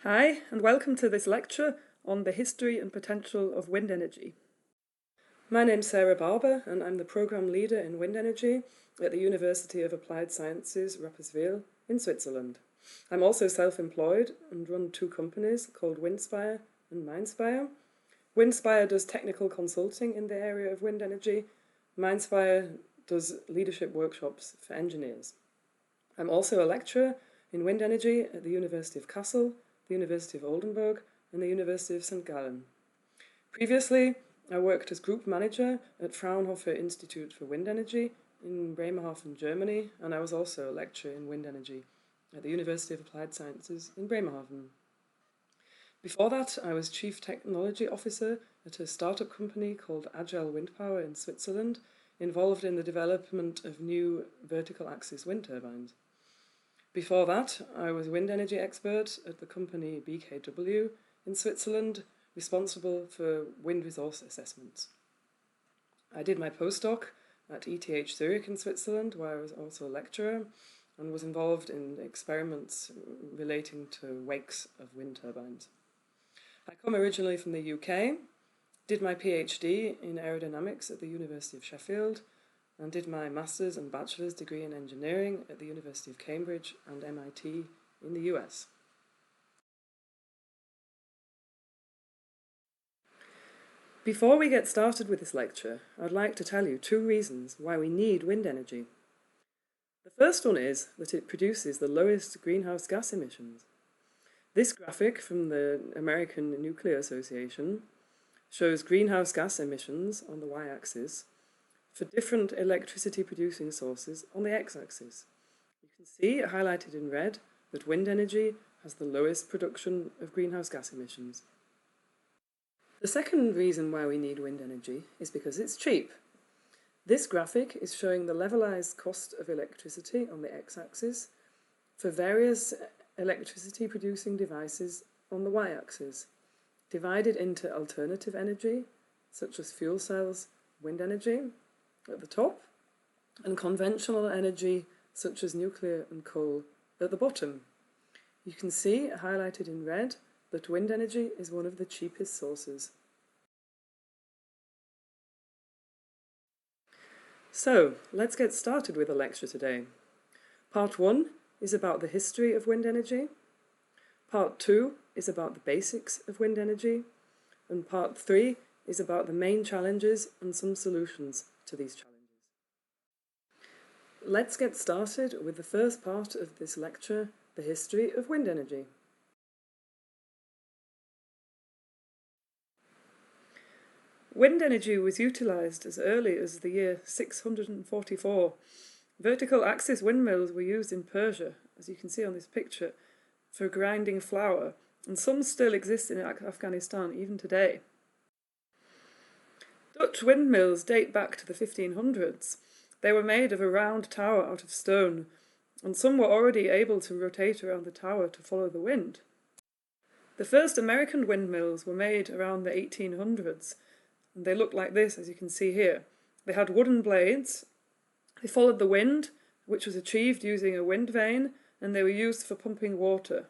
Hi, and welcome to this lecture on the history and potential of wind energy. My name's Sarah Barber, and I'm the program leader in wind energy at the University of Applied Sciences, Rapperswil in Switzerland. I'm also self-employed and run two companies called Windspire and Mindspire. Windspire does technical consulting in the area of wind energy. Mindspire does leadership workshops for engineers. I'm also a lecturer in wind energy at the University of Kassel, the University of Oldenburg, and the University of St. Gallen. Previously, I worked as group manager at Fraunhofer Institute for Wind Energy in Bremerhaven, Germany, and I was also a lecturer in wind energy at the University of Applied Sciences in Bremerhaven. Before that, I was Chief Technology Officer at a startup company called Agile Wind Power in Switzerland, involved in the development of new vertical axis wind turbines. Before that, I was a wind energy expert at the company BKW in Switzerland, responsible for wind resource assessments. I did my postdoc at ETH Zurich in Switzerland, where I was also a lecturer, and was involved in experiments relating to wakes of wind turbines. I come originally from the UK, did my PhD in aerodynamics at the University of Sheffield, and did my master's and bachelor's degree in engineering at the University of Cambridge and MIT in the US. Before we get started with this lecture, I'd like to tell you two reasons why we need wind energy. The first one is that it produces the lowest greenhouse gas emissions. This graphic from the American Nuclear Association shows greenhouse gas emissions on the y-axis for different electricity producing sources on the x-axis. You can see highlighted in red that wind energy has the lowest production of greenhouse gas emissions. The second reason why we need wind energy is because it's cheap. This graphic is showing the levelized cost of electricity on the x-axis for various electricity producing devices on the y-axis, divided into alternative energy, such as fuel cells, wind energy, at the top, and conventional energy, such as nuclear and coal, at the bottom. You can see, highlighted in red, that wind energy is one of the cheapest sources. So, let's get started with the lecture today. Part 1 is about the history of wind energy. Part 2 is about the basics of wind energy. And Part 3 is about the main challenges and some solutions to these challenges. Let's get started with the first part of this lecture, the history of wind energy. Wind energy was utilised as early as the year 644. Vertical axis windmills were used in Persia, as you can see on this picture, for grinding flour, and some still exist in Afghanistan even today. Dutch windmills date back to the 1500s. They were made of a round tower out of stone, and some were already able to rotate around the tower to follow the wind. The first American windmills were made around the 1800s, and they looked like this, as you can see here. They had wooden blades, they followed the wind, which was achieved using a wind vane, and they were used for pumping water.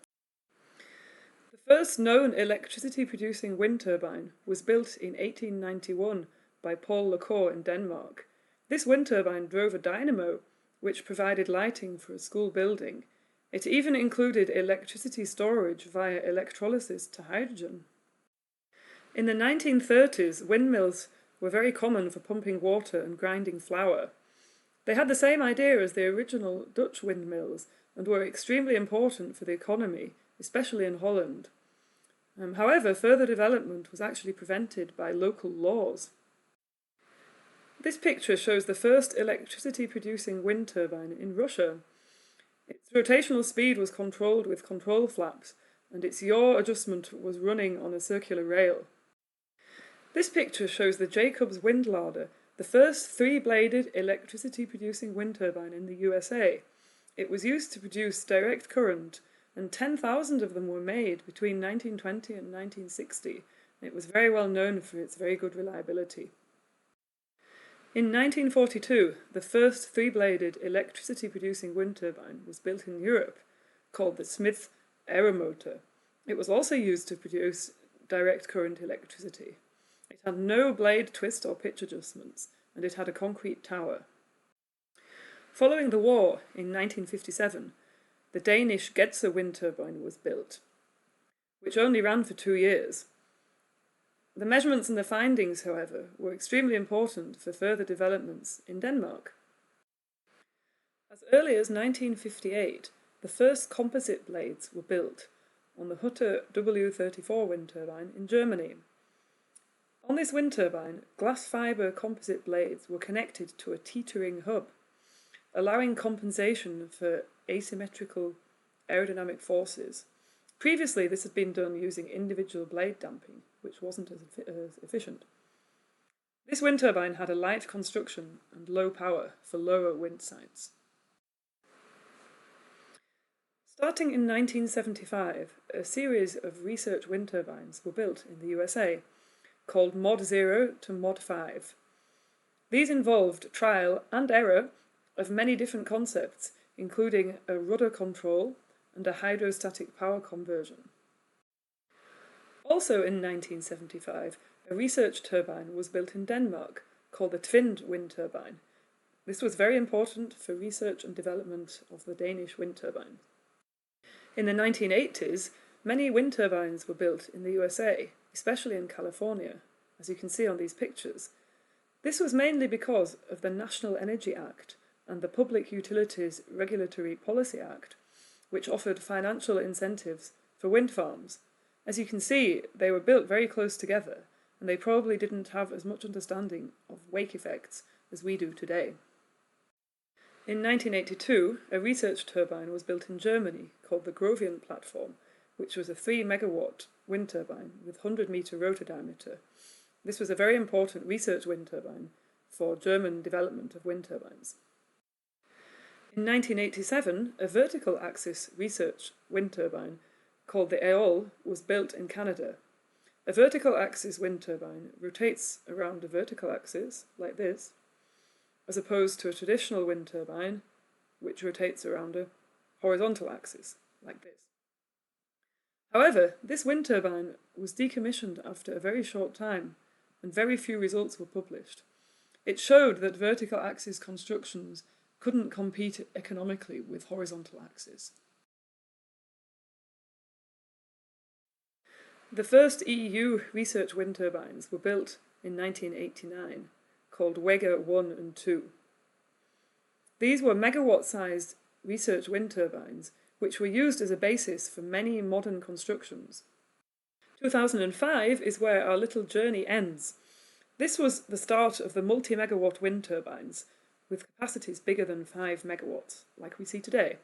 The first known electricity-producing wind turbine was built in 1891 by Paul Lacour in Denmark. This wind turbine drove a dynamo, which provided lighting for a school building. It even included electricity storage via electrolysis to hydrogen. In the 1930s, windmills were very common for pumping water and grinding flour. They had the same idea as the original Dutch windmills and were extremely important for the economy, especially in Holland. However, further development was actually prevented by local laws. This picture shows the first electricity-producing wind turbine in Russia. Its rotational speed was controlled with control flaps, and its yaw adjustment was running on a circular rail. This picture shows the Jacobs Windlader, the first three-bladed electricity-producing wind turbine in the USA. It was used to produce direct current, and 10,000 of them were made between 1920 and 1960. It was very well known for its very good reliability. In 1942, the first three-bladed electricity-producing wind turbine was built in Europe, called the Smith Aeromotor. It was also used to produce direct current electricity. It had no blade twist or pitch adjustments, and it had a concrete tower. Following the war in 1957, the Danish Gedser wind turbine was built, which only ran for 2 years. The measurements and the findings, however, were extremely important for further developments in Denmark. As early as 1958, the first composite blades were built on the Hutter W34 wind turbine in Germany. On this wind turbine, glass fibre composite blades were connected to a teetering hub, allowing compensation for asymmetrical aerodynamic forces. Previously, this had been done using individual blade damping, which wasn't as efficient. This wind turbine had a light construction and low power for lower wind sites. Starting in 1975, a series of research wind turbines were built in the USA, called Mod 0 to Mod 5. These involved trial and error of many different concepts, including a rudder control and a hydrostatic power conversion. Also in 1975, a research turbine was built in Denmark, called the Tvind wind turbine. This was very important for research and development of the Danish wind turbine. In the 1980s, many wind turbines were built in the USA, especially in California, as you can see on these pictures. This was mainly because of the National Energy Act and the Public Utilities Regulatory Policy Act, which offered financial incentives for wind farms. As you can see, they were built very close together, and they probably didn't have as much understanding of wake effects as we do today. In 1982, a research turbine was built in Germany called the Grovian platform, which was a 3 megawatt wind turbine with 100-metre rotor diameter. This was a very important research wind turbine for German development of wind turbines. In 1987, a vertical axis research wind turbine called the Éole was built in Canada. A vertical axis wind turbine rotates around a vertical axis, like this, as opposed to a traditional wind turbine, which rotates around a horizontal axis, like this. However, this wind turbine was decommissioned after a very short time, and very few results were published. It showed that vertical axis constructions couldn't compete economically with horizontal axes. The first EU research wind turbines were built in 1989, called WEGA 1 and 2. These were megawatt-sized research wind turbines, which were used as a basis for many modern constructions. 2005 is where our little journey ends. This was the start of the multi-megawatt wind turbines, with capacities bigger than 5 megawatts, like we see today.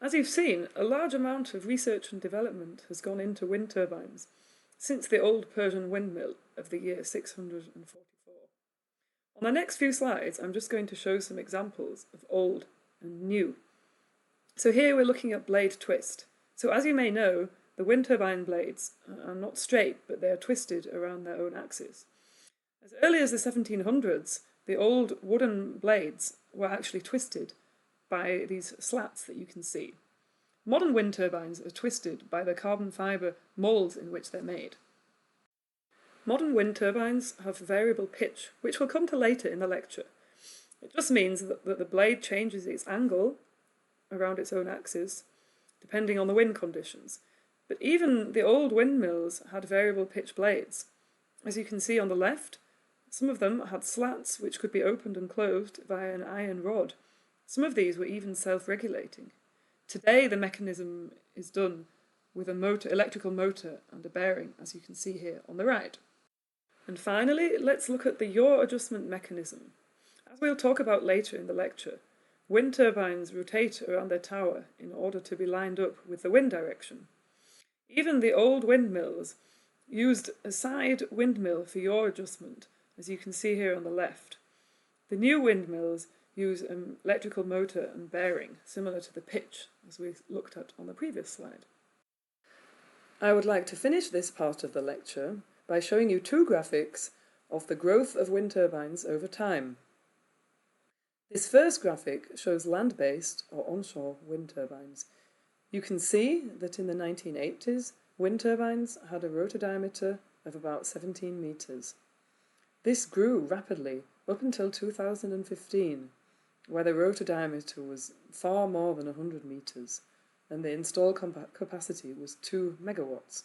As you've seen, a large amount of research and development has gone into wind turbines since the old Persian windmill of the year 644. On the next few slides, I'm just going to show some examples of old and new. So here we're looking at blade twist. So as you may know, the wind turbine blades are not straight, but they are twisted around their own axis. As early as the 1700s, the old wooden blades were actually twisted by these slats that you can see. Modern wind turbines are twisted by the carbon fibre moulds in which they're made. Modern wind turbines have variable pitch, which we'll come to later in the lecture. It just means that the blade changes its angle around its own axis, depending on the wind conditions. But even the old windmills had variable pitch blades. As you can see on the left, some of them had slats which could be opened and closed via an iron rod. Some of these were even self-regulating. Today the mechanism is done with a electrical motor and a bearing, as you can see here on the right. And finally, let's look at the yaw adjustment mechanism. As we'll talk about later in the lecture, wind turbines rotate around their tower in order to be lined up with the wind direction. Even the old windmills used a side windmill for yaw adjustment, as you can see here on the left. The new windmills use an electrical motor and bearing, similar to the pitch, as we looked at on the previous slide. I would like to finish this part of the lecture by showing you two graphics of the growth of wind turbines over time. This first graphic shows land-based or onshore wind turbines. You can see that in the 1980s, wind turbines had a rotor diameter of about 17 metres. This grew rapidly up until 2015, where the rotor diameter was far more than 100 metres, and the installed capacity was 2 megawatts.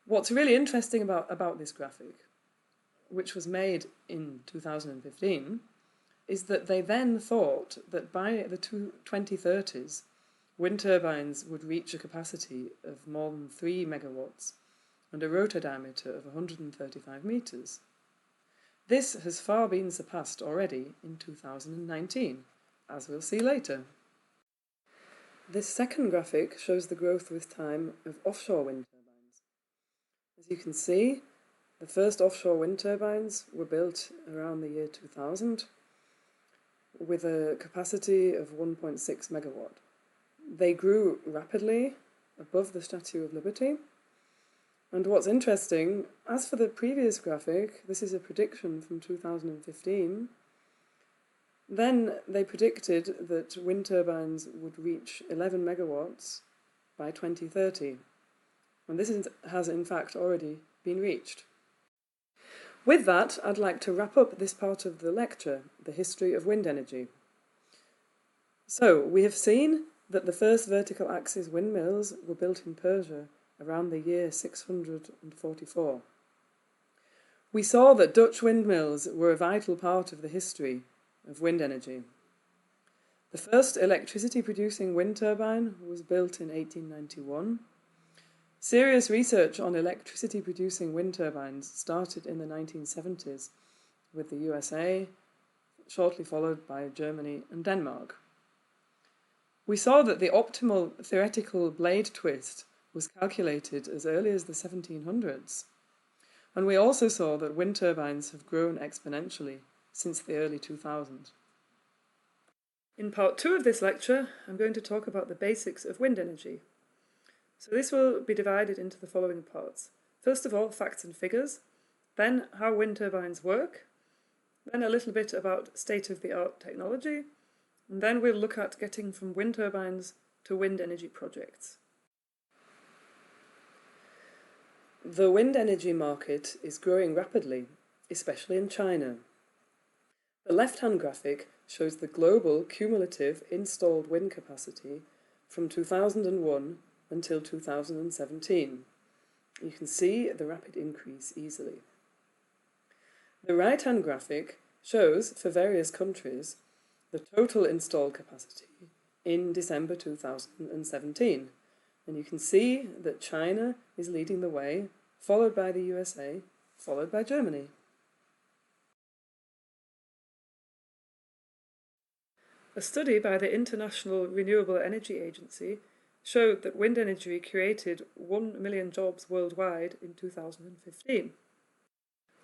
What's really interesting about this graphic, which was made in 2015, is that they then thought that by the 2030s, wind turbines would reach a capacity of more than 3 megawatts and a rotor diameter of 135 metres. This has far been surpassed already in 2019, as we'll see later. This second graphic shows the growth with time of offshore wind turbines. As you can see, the first offshore wind turbines were built around the year 2000 with a capacity of 1.6 megawatt. They grew rapidly above the Statue of Liberty. And what's interesting, as for the previous graphic, this is a prediction from 2015, then they predicted that wind turbines would reach 11 megawatts by 2030. And this has in fact already been reached. With that, I'd like to wrap up this part of the lecture, the history of wind energy. So, we have seen that the first vertical axis windmills were built in Persia around the year 644. We saw that Dutch windmills were a vital part of the history of wind energy. The first electricity-producing wind turbine was built in 1891. Serious research on electricity-producing wind turbines started in the 1970s with the USA, shortly followed by Germany and Denmark. We saw that the optimal theoretical blade twist was calculated as early as the 1700s, and we also saw that wind turbines have grown exponentially since the early 2000s. In part 2 of this lecture, I'm going to talk about the basics of wind energy. So this will be divided into the following parts. First of all, facts and figures, then how wind turbines work, then a little bit about state-of-the-art technology, and then we'll look at getting from wind turbines to wind energy projects. The wind energy market is growing rapidly, especially in China. The left-hand graphic shows the global cumulative installed wind capacity from 2001 until 2017. You can see the rapid increase easily. The right-hand graphic shows, for various countries, the total installed capacity in December 2017. And you can see that China is leading the way, followed by the USA, followed by Germany. A study by the International Renewable Energy Agency showed that wind energy created 1 million jobs worldwide in 2015.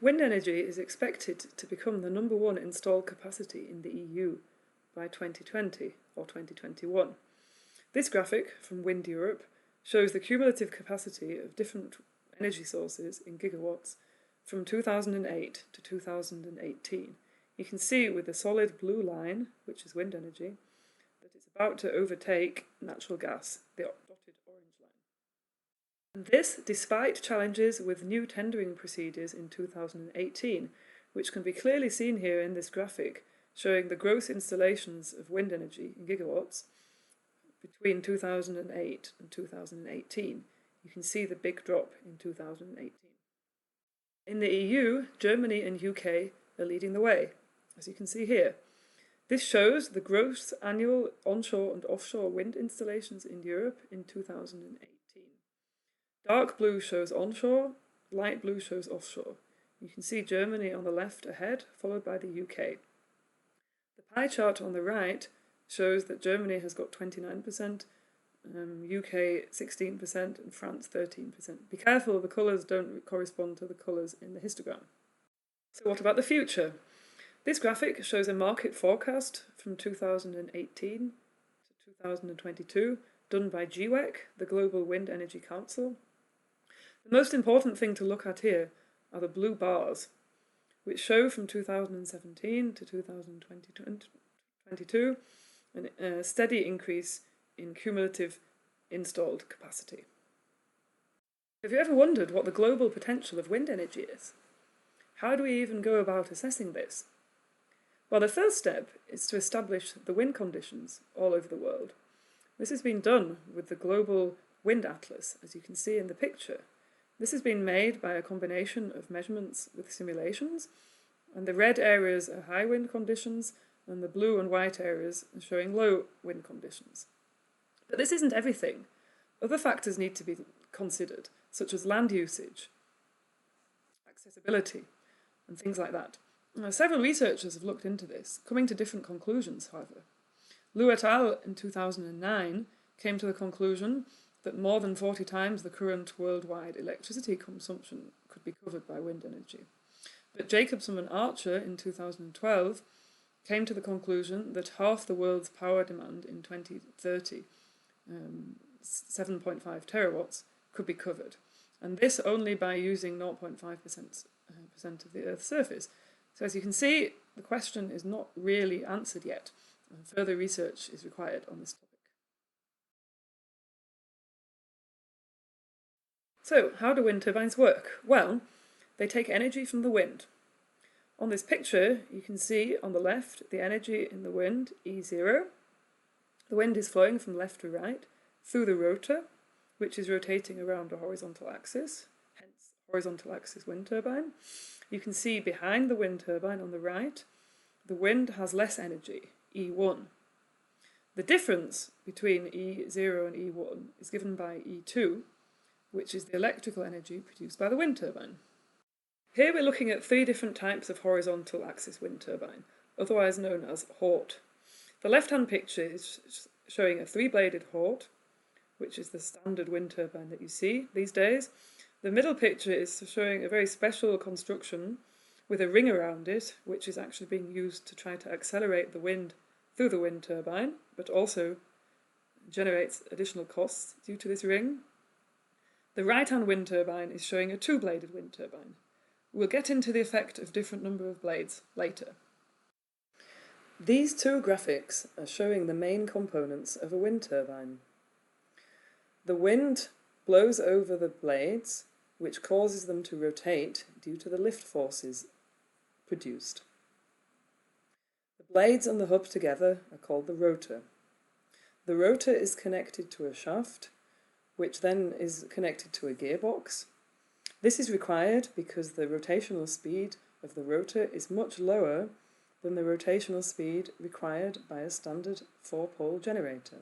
Wind energy is expected to become the #1 installed capacity in the EU by 2020 or 2021. This graphic from Wind Europe shows the cumulative capacity of different energy sources in gigawatts from 2008 to 2018. You can see with the solid blue line, which is wind energy, that it's about to overtake natural gas, the dotted orange line. And this despite challenges with new tendering procedures in 2018, which can be clearly seen here in this graphic, showing the gross installations of wind energy in gigawatts between 2008 and 2018. You can see the big drop in 2018. In the EU, Germany and UK are leading the way, as you can see here. This shows the gross annual onshore and offshore wind installations in Europe in 2018. Dark blue shows onshore, light blue shows offshore. You can see Germany on the left ahead, followed by the UK. The pie chart on the right shows that Germany has got 29%, UK 16%, and France 13%. Be careful, the colours don't correspond to the colours in the histogram. So what about the future? This graphic shows a market forecast from 2018 to 2022, done by GWEC, the Global Wind Energy Council. The most important thing to look at here are the blue bars, which show from 2017 to 2022 a steady increase in cumulative installed capacity. Have you ever wondered what the global potential of wind energy is? How do we even go about assessing this? Well, the first step is to establish the wind conditions all over the world. This has been done with the Global Wind Atlas, as you can see in the picture. This has been made by a combination of measurements with simulations, and the red areas are high wind conditions, and the blue and white areas are showing low wind conditions. But this isn't everything. Other factors need to be considered, such as land usage, accessibility, and things like that. Now, several researchers have looked into this, coming to different conclusions, however. Liu et al. In 2009 came to the conclusion that more than 40 times the current worldwide electricity consumption could be covered by wind energy. But Jacobson and Archer in 2012 came to the conclusion that half the world's power demand in 2030, 7.5 terawatts, could be covered. And this only by using 0.5% of the Earth's surface. So as you can see, the question is not really answered yet, and further research is required on this topic. So, how do wind turbines work? Well, they take energy from the wind. On this picture, you can see on the left the energy in the wind, E0. The wind is flowing from left to right through the rotor, which is rotating around a horizontal axis, hence horizontal axis wind turbine. You can see behind the wind turbine on the right, the wind has less energy, E1. The difference between E0 and E1 is given by E2, which is the electrical energy produced by the wind turbine. Here we're looking at 3 different types of horizontal axis wind turbine, otherwise known as Hort. The left-hand picture is showing a 3-bladed Hort, which is the standard wind turbine that you see these days. The middle picture is showing a very special construction with a ring around it, which is actually being used to try to accelerate the wind through the wind turbine, but also generates additional costs due to this ring. The right-hand wind turbine is showing a 2-bladed wind turbine. We'll get into the effect of different number of blades later. These 2 graphics are showing the main components of a wind turbine. The wind blows over the blades, which causes them to rotate due to the lift forces produced. The blades and the hub together are called the rotor. The rotor is connected to a shaft, which then is connected to a gearbox. This is required because the rotational speed of the rotor is much lower than the rotational speed required by a standard 4-pole generator.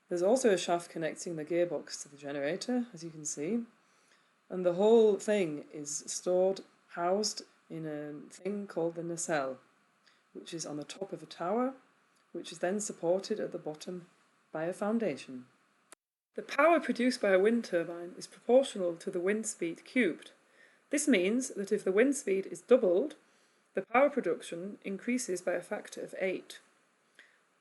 There's also a shaft connecting the gearbox to the generator, as you can see, and the whole thing is housed in a thing called the nacelle, which is on the top of a tower, which is then supported at the bottom by a foundation. The power produced by a wind turbine is proportional to the wind speed cubed. This means that if the wind speed is doubled, the power production increases by a factor of 8.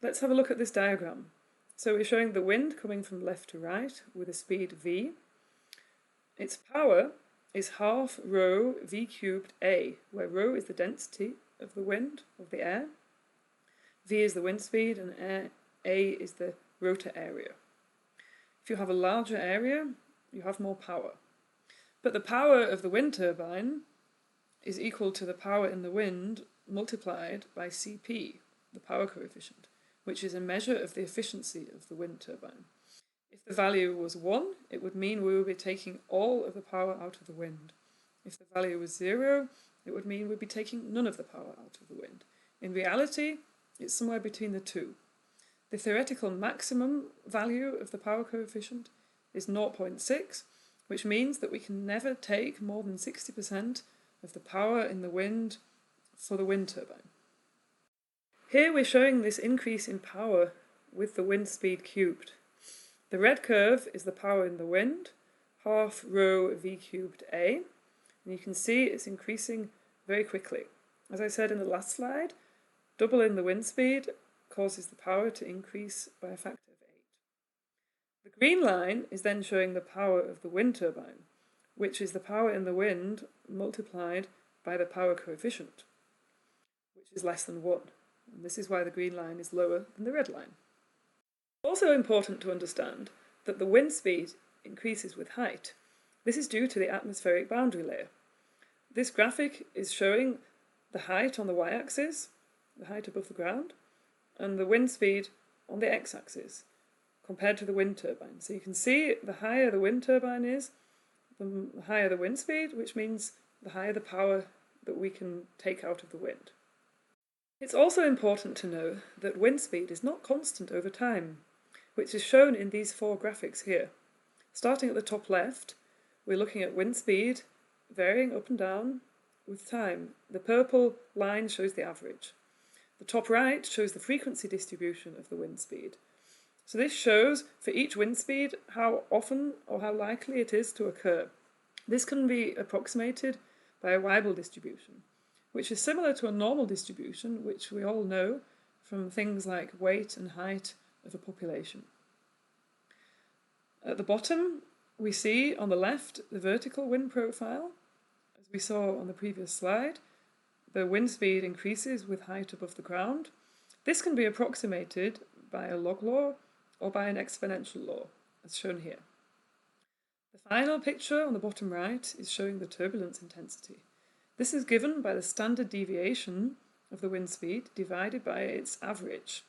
Let's have a look at this diagram. So we're showing the wind coming from left to right with a speed v. Its power is half rho v cubed a, where rho is the density of the wind, of the air, v is the wind speed, and a is the rotor area. If you have a larger area, you have more power. But the power of the wind turbine is equal to the power in the wind multiplied by Cp, the power coefficient, which is a measure of the efficiency of the wind turbine. If the value was 1, it would mean we would be taking all of the power out of the wind. If the value was 0, it would mean we'd be taking none of the power out of the wind. In reality, it's somewhere between the two. The theoretical maximum value of the power coefficient is 0.6, which means that we can never take more than 60% of the power in the wind for the wind turbine. Here we're showing this increase in power with the wind speed cubed. The red curve is the power in the wind, half rho v cubed a, and you can see it's increasing very quickly. As I said in the last slide, doubling the wind speed causes the power to increase by a factor of 8. The green line is then showing the power of the wind turbine, which is the power in the wind multiplied by the power coefficient, which is less than 1. And this is why the green line is lower than the red line. Also important to understand that the wind speed increases with height. This is due to the atmospheric boundary layer. This graphic is showing the height on the y-axis, the height above the ground, and the wind speed on the x-axis, compared to the wind turbine. So you can see the higher the wind turbine is, the higher the wind speed, which means the higher the power that we can take out of the wind. It's also important to know that wind speed is not constant over time, which is shown in these four graphics here. Starting at the top left, we're looking at wind speed varying up and down with time. The purple line shows the average. The top right shows the frequency distribution of the wind speed. So this shows for each wind speed how often or how likely it is to occur. This can be approximated by a Weibull distribution, which is similar to a normal distribution, which we all know from things like weight and height of a population. At the bottom, we see on the left the vertical wind profile. As we saw on the previous slide, the wind speed increases with height above the ground. This can be approximated by a log law or by an exponential law, as shown here. The final picture on the bottom right is showing the turbulence intensity. This is given by the standard deviation of the wind speed divided by its average,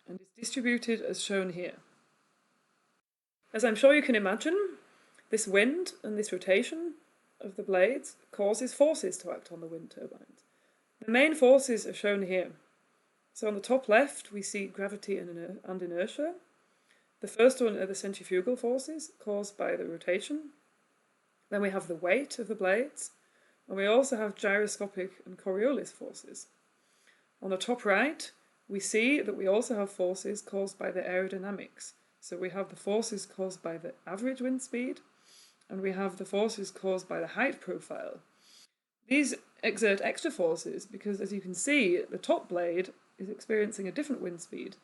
and is distributed as shown here. As I'm sure you can imagine, this wind and this rotation of the blades causes forces to act on the wind turbines. The main forces are shown here. So on the top left we see gravity and inertia. The first one are the centrifugal forces caused by the rotation. Then we have the weight of the blades, and we also have gyroscopic and Coriolis forces. On the top right, we see that we also have forces caused by the aerodynamics. So we have the forces caused by the average wind speed, and we have the forces caused by the height profile. These exert extra forces because, as you can see, the top blade is experiencing a different wind speed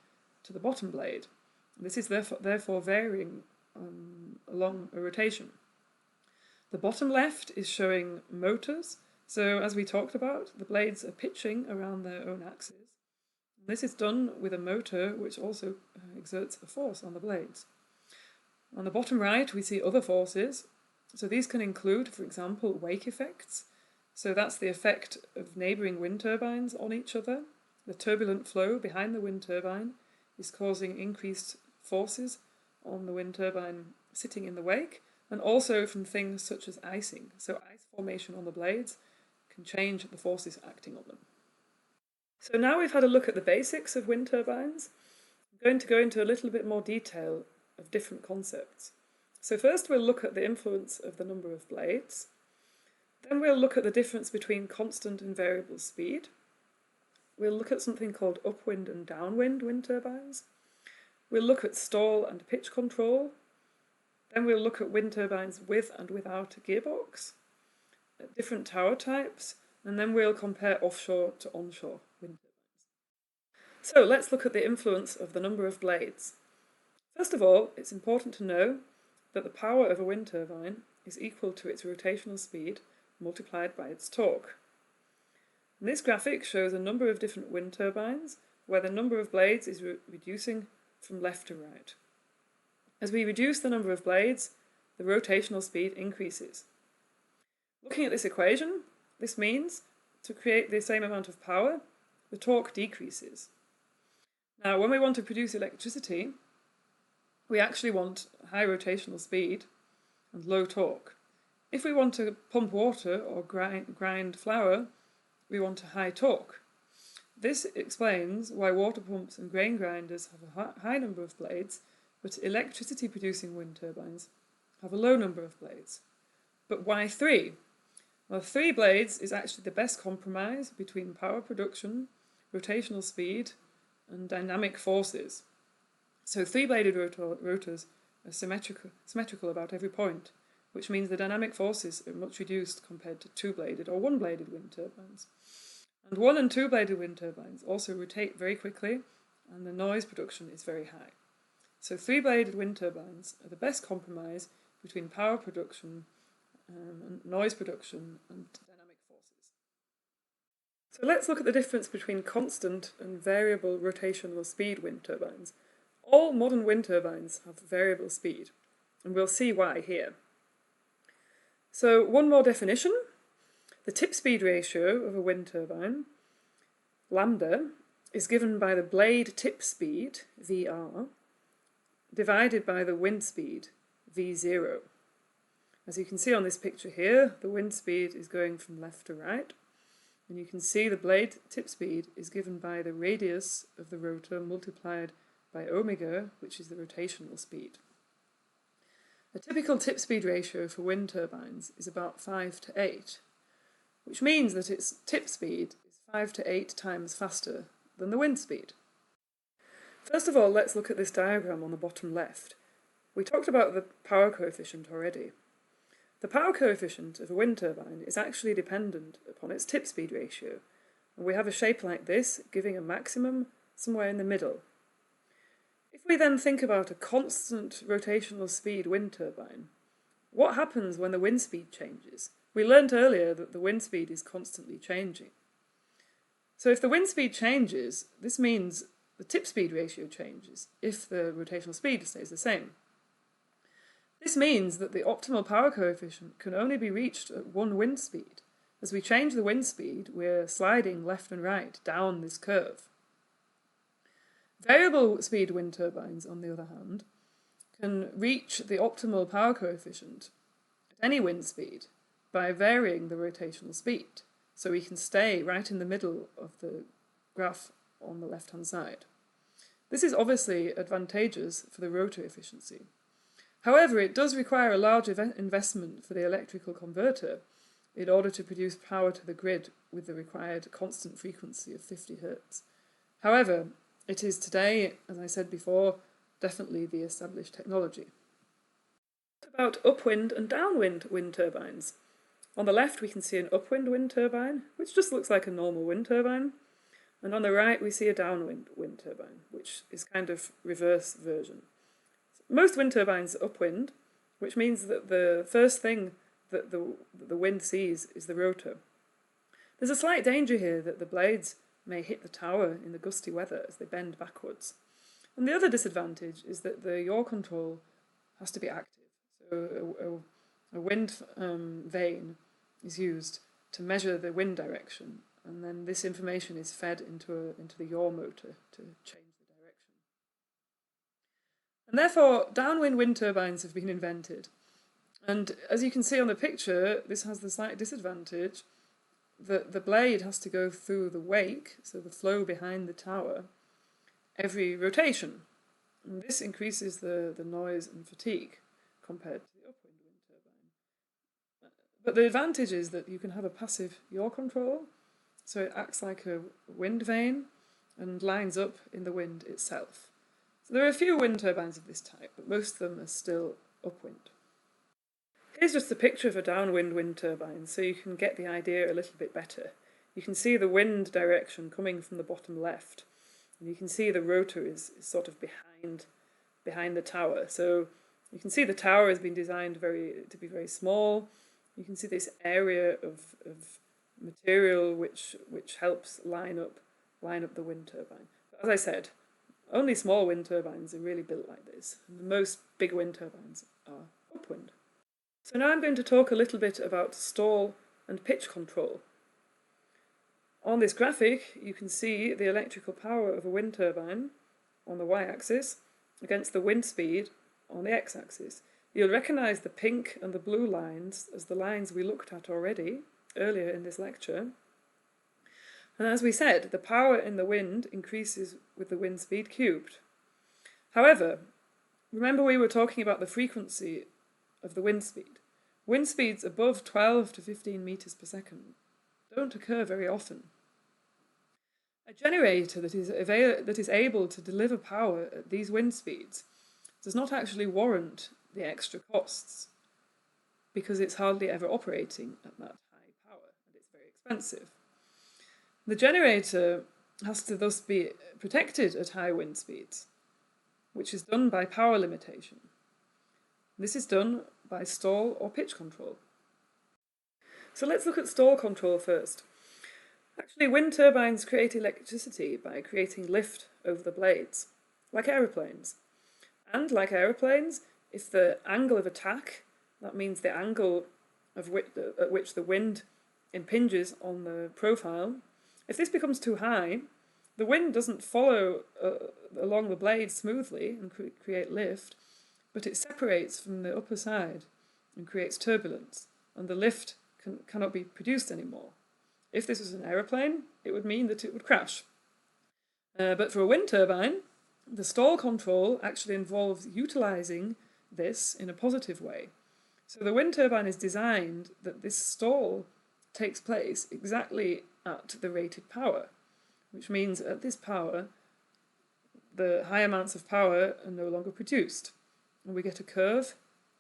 to the bottom blade. This is therefore varying along a rotation. The bottom left is showing motors. So as we talked about, the blades are pitching around their own axes. This is done with a motor which also exerts a force on the blades. On the bottom right, we see other forces. So these can include, for example, wake effects. So that's the effect of neighbouring wind turbines on each other. The turbulent flow behind the wind turbine is causing increased forces on the wind turbine sitting in the wake, and also from things such as icing. So ice formation on the blades can change the forces acting on them. So now we've had a look at the basics of wind turbines. I'm going to go into a little bit more detail of different concepts. So first we'll look at the influence of the number of blades. Then we'll look at the difference between constant and variable speed. We'll look at something called upwind and downwind wind turbines. We'll look at stall and pitch control. Then we'll look at wind turbines with and without a gearbox, at different tower types, and then we'll compare offshore to onshore wind turbines. So let's look at the influence of the number of blades. First of all, it's important to know that the power of a wind turbine is equal to its rotational speed multiplied by its torque. And this graphic shows a number of different wind turbines where the number of blades is reducing from left to right. As we reduce the number of blades, the rotational speed increases. Looking at this equation, this means to create the same amount of power, the torque decreases. Now, when we want to produce electricity, we actually want high rotational speed and low torque. If we want to pump water or grind flour, we want a high torque. This explains why water pumps and grain grinders have a high number of blades, but electricity-producing wind turbines have a low number of blades. But why 3? Well, 3 blades is actually the best compromise between power production, rotational speed, and dynamic forces. So 3-bladed rotors are symmetrical about every point, which means the dynamic forces are much reduced compared to 2-bladed or 1-bladed wind turbines. And 1- and 2-bladed wind turbines also rotate very quickly, and the noise production is very high. So 3-bladed wind turbines are the best compromise between power production, and noise production, and dynamic forces. So let's look at the difference between constant and variable rotational speed wind turbines. All modern wind turbines have variable speed, and we'll see why here. So one more definition. The tip speed ratio of a wind turbine, lambda, is given by the blade tip speed, Vr, divided by the wind speed, V0. As you can see on this picture here, the wind speed is going from left to right, and you can see the blade tip speed is given by the radius of the rotor multiplied by omega, which is the rotational speed. A typical tip speed ratio for wind turbines is about 5 to 8, which means that its tip speed is 5 to 8 times faster than the wind speed. First of all, let's look at this diagram on the bottom left. We talked about the power coefficient already. The power coefficient of a wind turbine is actually dependent upon its tip speed ratio, and we have a shape like this, giving a maximum somewhere in the middle. If we then think about a constant rotational speed wind turbine, what happens when the wind speed changes? We learnt earlier that the wind speed is constantly changing. So if the wind speed changes, this means the tip speed ratio changes if the rotational speed stays the same. This means that the optimal power coefficient can only be reached at one wind speed. As we change the wind speed, we're sliding left and right down this curve. Variable speed wind turbines, on the other hand, can reach the optimal power coefficient at any wind speed by varying the rotational speed. So we can stay right in the middle of the graph on the left-hand side. This is obviously advantageous for the rotor efficiency. However, it does require a large investment for the electrical converter in order to produce power to the grid with the required constant frequency of 50 Hz. However, it is today, as I said before, definitely the established technology. What about upwind and downwind wind turbines? On the left we can see an upwind wind turbine, which just looks like a normal wind turbine, and on the right we see a downwind wind turbine, which is kind of reverse version. Most wind turbines are upwind, which means that the first thing that the wind sees is the rotor. There's a slight danger here that the blades may hit the tower in the gusty weather as they bend backwards. And the other disadvantage is that the yaw control has to be active. So a wind vane is used to measure the wind direction, and then this information is fed into the yaw motor to change the direction. And therefore, downwind wind turbines have been invented. And as you can see on the picture, this has the slight disadvantage that the blade has to go through the wake, so the flow behind the tower, every rotation. And this increases the noise and fatigue compared to the upwind wind turbine. But the advantage is that you can have a passive yaw control, so it acts like a wind vane and lines up in the wind itself. So there are a few wind turbines of this type, but most of them are still upwind. Here's just a picture of a downwind wind turbine, so you can get the idea a little bit better. You can see the wind direction coming from the bottom left, and you can see the rotor is sort of behind the tower. So you can see the tower has been designed to be very small. You can see this area of material which helps line up the wind turbine. But as I said, only small wind turbines are really built like this, and most big wind turbines are upwind. So now I'm going to talk a little bit about stall and pitch control. On this graphic you can see the electrical power of a wind turbine on the y-axis against the wind speed on the x-axis. You'll recognise the pink and the blue lines as the lines we looked at already earlier in this lecture. And as we said, the power in the wind increases with the wind speed cubed. However, remember we were talking about the frequency of the wind speed. Wind speeds above 12 to 15 meters per second don't occur very often. A generator that is able to deliver power at these wind speeds does not actually warrant the extra costs, because it's hardly ever operating at that high power and it's very expensive. The generator has to thus be protected at high wind speeds, which is done by power limitation. This is done by stall or pitch control. So let's look at stall control first. Actually, wind turbines create electricity by creating lift over the blades. like aeroplanes. And like aeroplanes, if the angle of attack, that means the angle at which the wind impinges on the profile, if this becomes too high, the wind doesn't follow along the blade smoothly and create lift, but it separates from the upper side and creates turbulence, and the lift cannot be produced anymore. If this was an aeroplane, it would mean that it would crash. But for a wind turbine, the stall control actually involves utilising this in a positive way. So the wind turbine is designed that this stall takes place exactly at the rated power, which means at this power, the high amounts of power are no longer produced, and we get a curve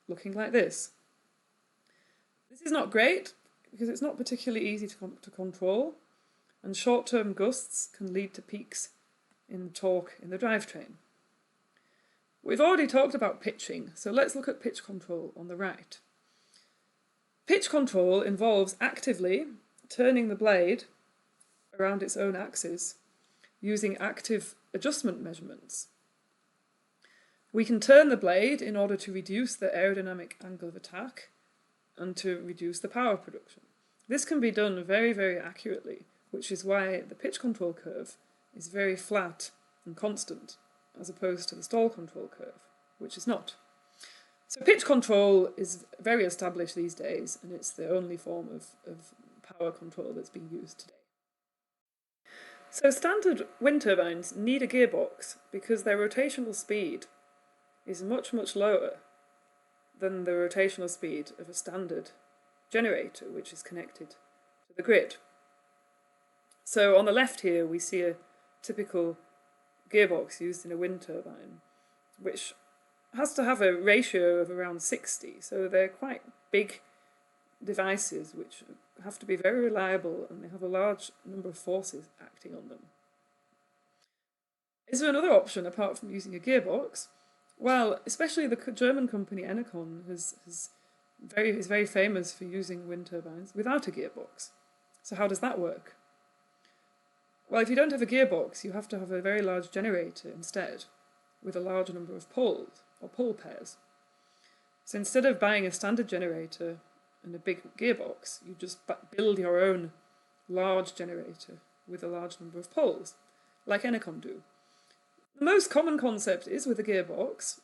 looking like this. This is not great because it's not particularly easy to control, and short-term gusts can lead to peaks in torque in the drivetrain. We've already talked about pitching, so let's look at pitch control on the right. Pitch control involves actively turning the blade around its own axis using active adjustment measurements. We can turn the blade in order to reduce the aerodynamic angle of attack and to reduce the power production. This can be done very, very accurately, which is why the pitch control curve is very flat and constant, as opposed to the stall control curve, which is not. So pitch control is very established these days, and it's the only form of power control that's being used today. So standard wind turbines need a gearbox because their rotational speed is much, much lower than the rotational speed of a standard generator, which is connected to the grid. So on the left here we see a typical gearbox used in a wind turbine, which has to have a ratio of around 60, so they're quite big devices which have to be very reliable, and they have a large number of forces acting on them. Is there another option apart from using a gearbox? Well, especially the German company Enercon is very famous for using wind turbines without a gearbox. So how does that work? Well, if you don't have a gearbox, you have to have a very large generator instead, with a large number of poles, or pole pairs. So instead of buying a standard generator and a big gearbox, you just build your own large generator with a large number of poles, like Enercon do. The most common concept is with a gearbox,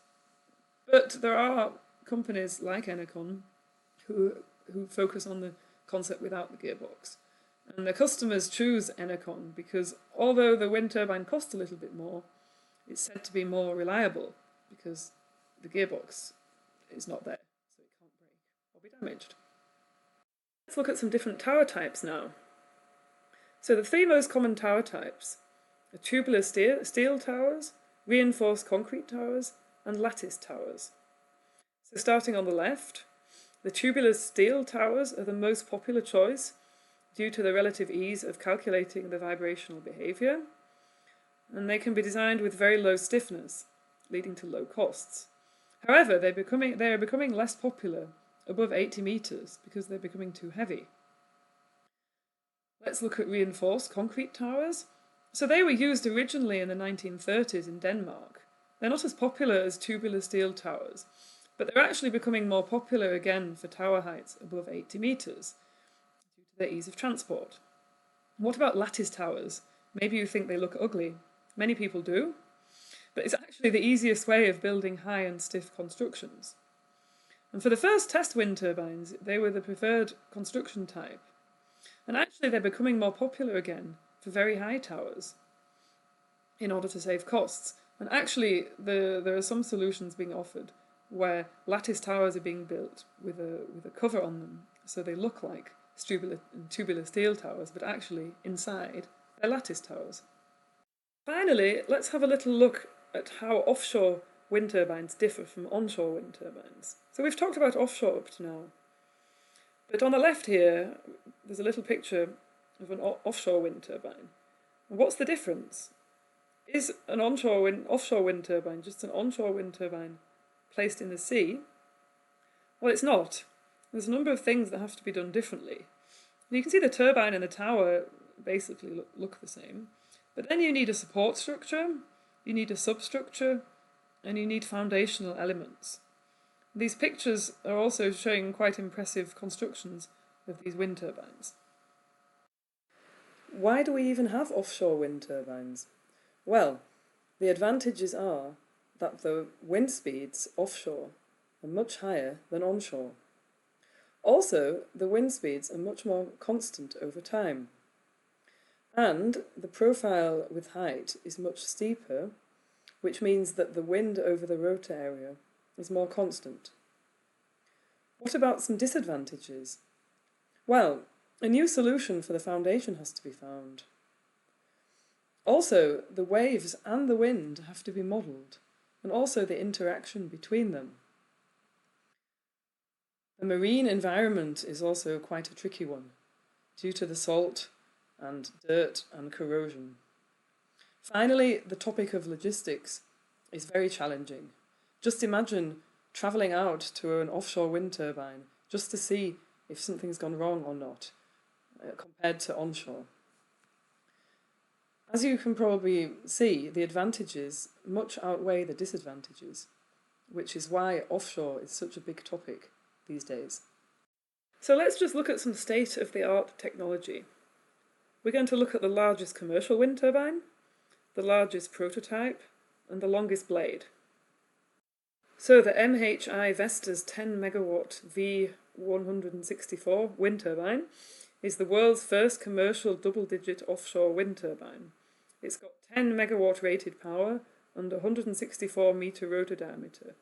but there are companies like Enercon who focus on the concept without the gearbox. And the customers choose Enercon because although the wind turbine costs a little bit more, it's said to be more reliable because the gearbox is not there, so it can't break or be damaged. Let's look at some different tower types now. So the three most common tower types are tubular steel towers, reinforced concrete towers, and lattice towers. So starting on the left, the tubular steel towers are the most popular choice due to the relative ease of calculating the vibrational behaviour, and they can be designed with very low stiffness, leading to low costs. However, they are becoming less popular above 80 metres because they're becoming too heavy. Let's look at reinforced concrete towers. So they were used originally in the 1930s in Denmark. They're not as popular as tubular steel towers, but they're actually becoming more popular again for tower heights above 80 metres due to their ease of transport. What about lattice towers? Maybe you think they look ugly. Many people do, but it's actually the easiest way of building high and stiff constructions. And for the first test wind turbines, they were the preferred construction type. And actually they're becoming more popular again for very high towers in order to save costs. And actually there are some solutions being offered where lattice towers are being built with a cover on them, so they look like tubular steel towers, but actually inside they're lattice towers. Finally, let's have a little look at how offshore wind turbines differ from onshore wind turbines. So we've talked about offshore up to now, but on the left here there's a little picture of an offshore wind turbine. And what's the difference? Is an offshore wind turbine just an onshore wind turbine placed in the sea? Well, it's not. There's a number of things that have to be done differently. And you can see the turbine and the tower basically look the same, but then you need a support structure you need a substructure, and you need foundational elements. These pictures are also showing quite impressive constructions of these wind turbines. Why do we even have offshore wind turbines? Well, the advantages are that the wind speeds offshore are much higher than onshore. Also, the wind speeds are much more constant over time. And the profile with height is much steeper, which means that the wind over the rotor area is more constant. What about some disadvantages? Well, a new solution for the foundation has to be found. Also, the waves and the wind have to be modelled, and also the interaction between them. The marine environment is also quite a tricky one, due to the salt and dirt and corrosion. Finally, the topic of logistics is very challenging. Just imagine travelling out to an offshore wind turbine just to see if something's gone wrong or not, compared to onshore. As you can probably see, the advantages much outweigh the disadvantages, which is why offshore is such a big topic these days. So let's just look at some state-of-the-art technology. We're going to look at the largest commercial wind turbine, the largest prototype, and the longest blade. So the MHI Vestas 10 megawatt V164 wind turbine is the world's first commercial double-digit offshore wind turbine. It's got 10 megawatt rated power and 164 metre rotor diameter,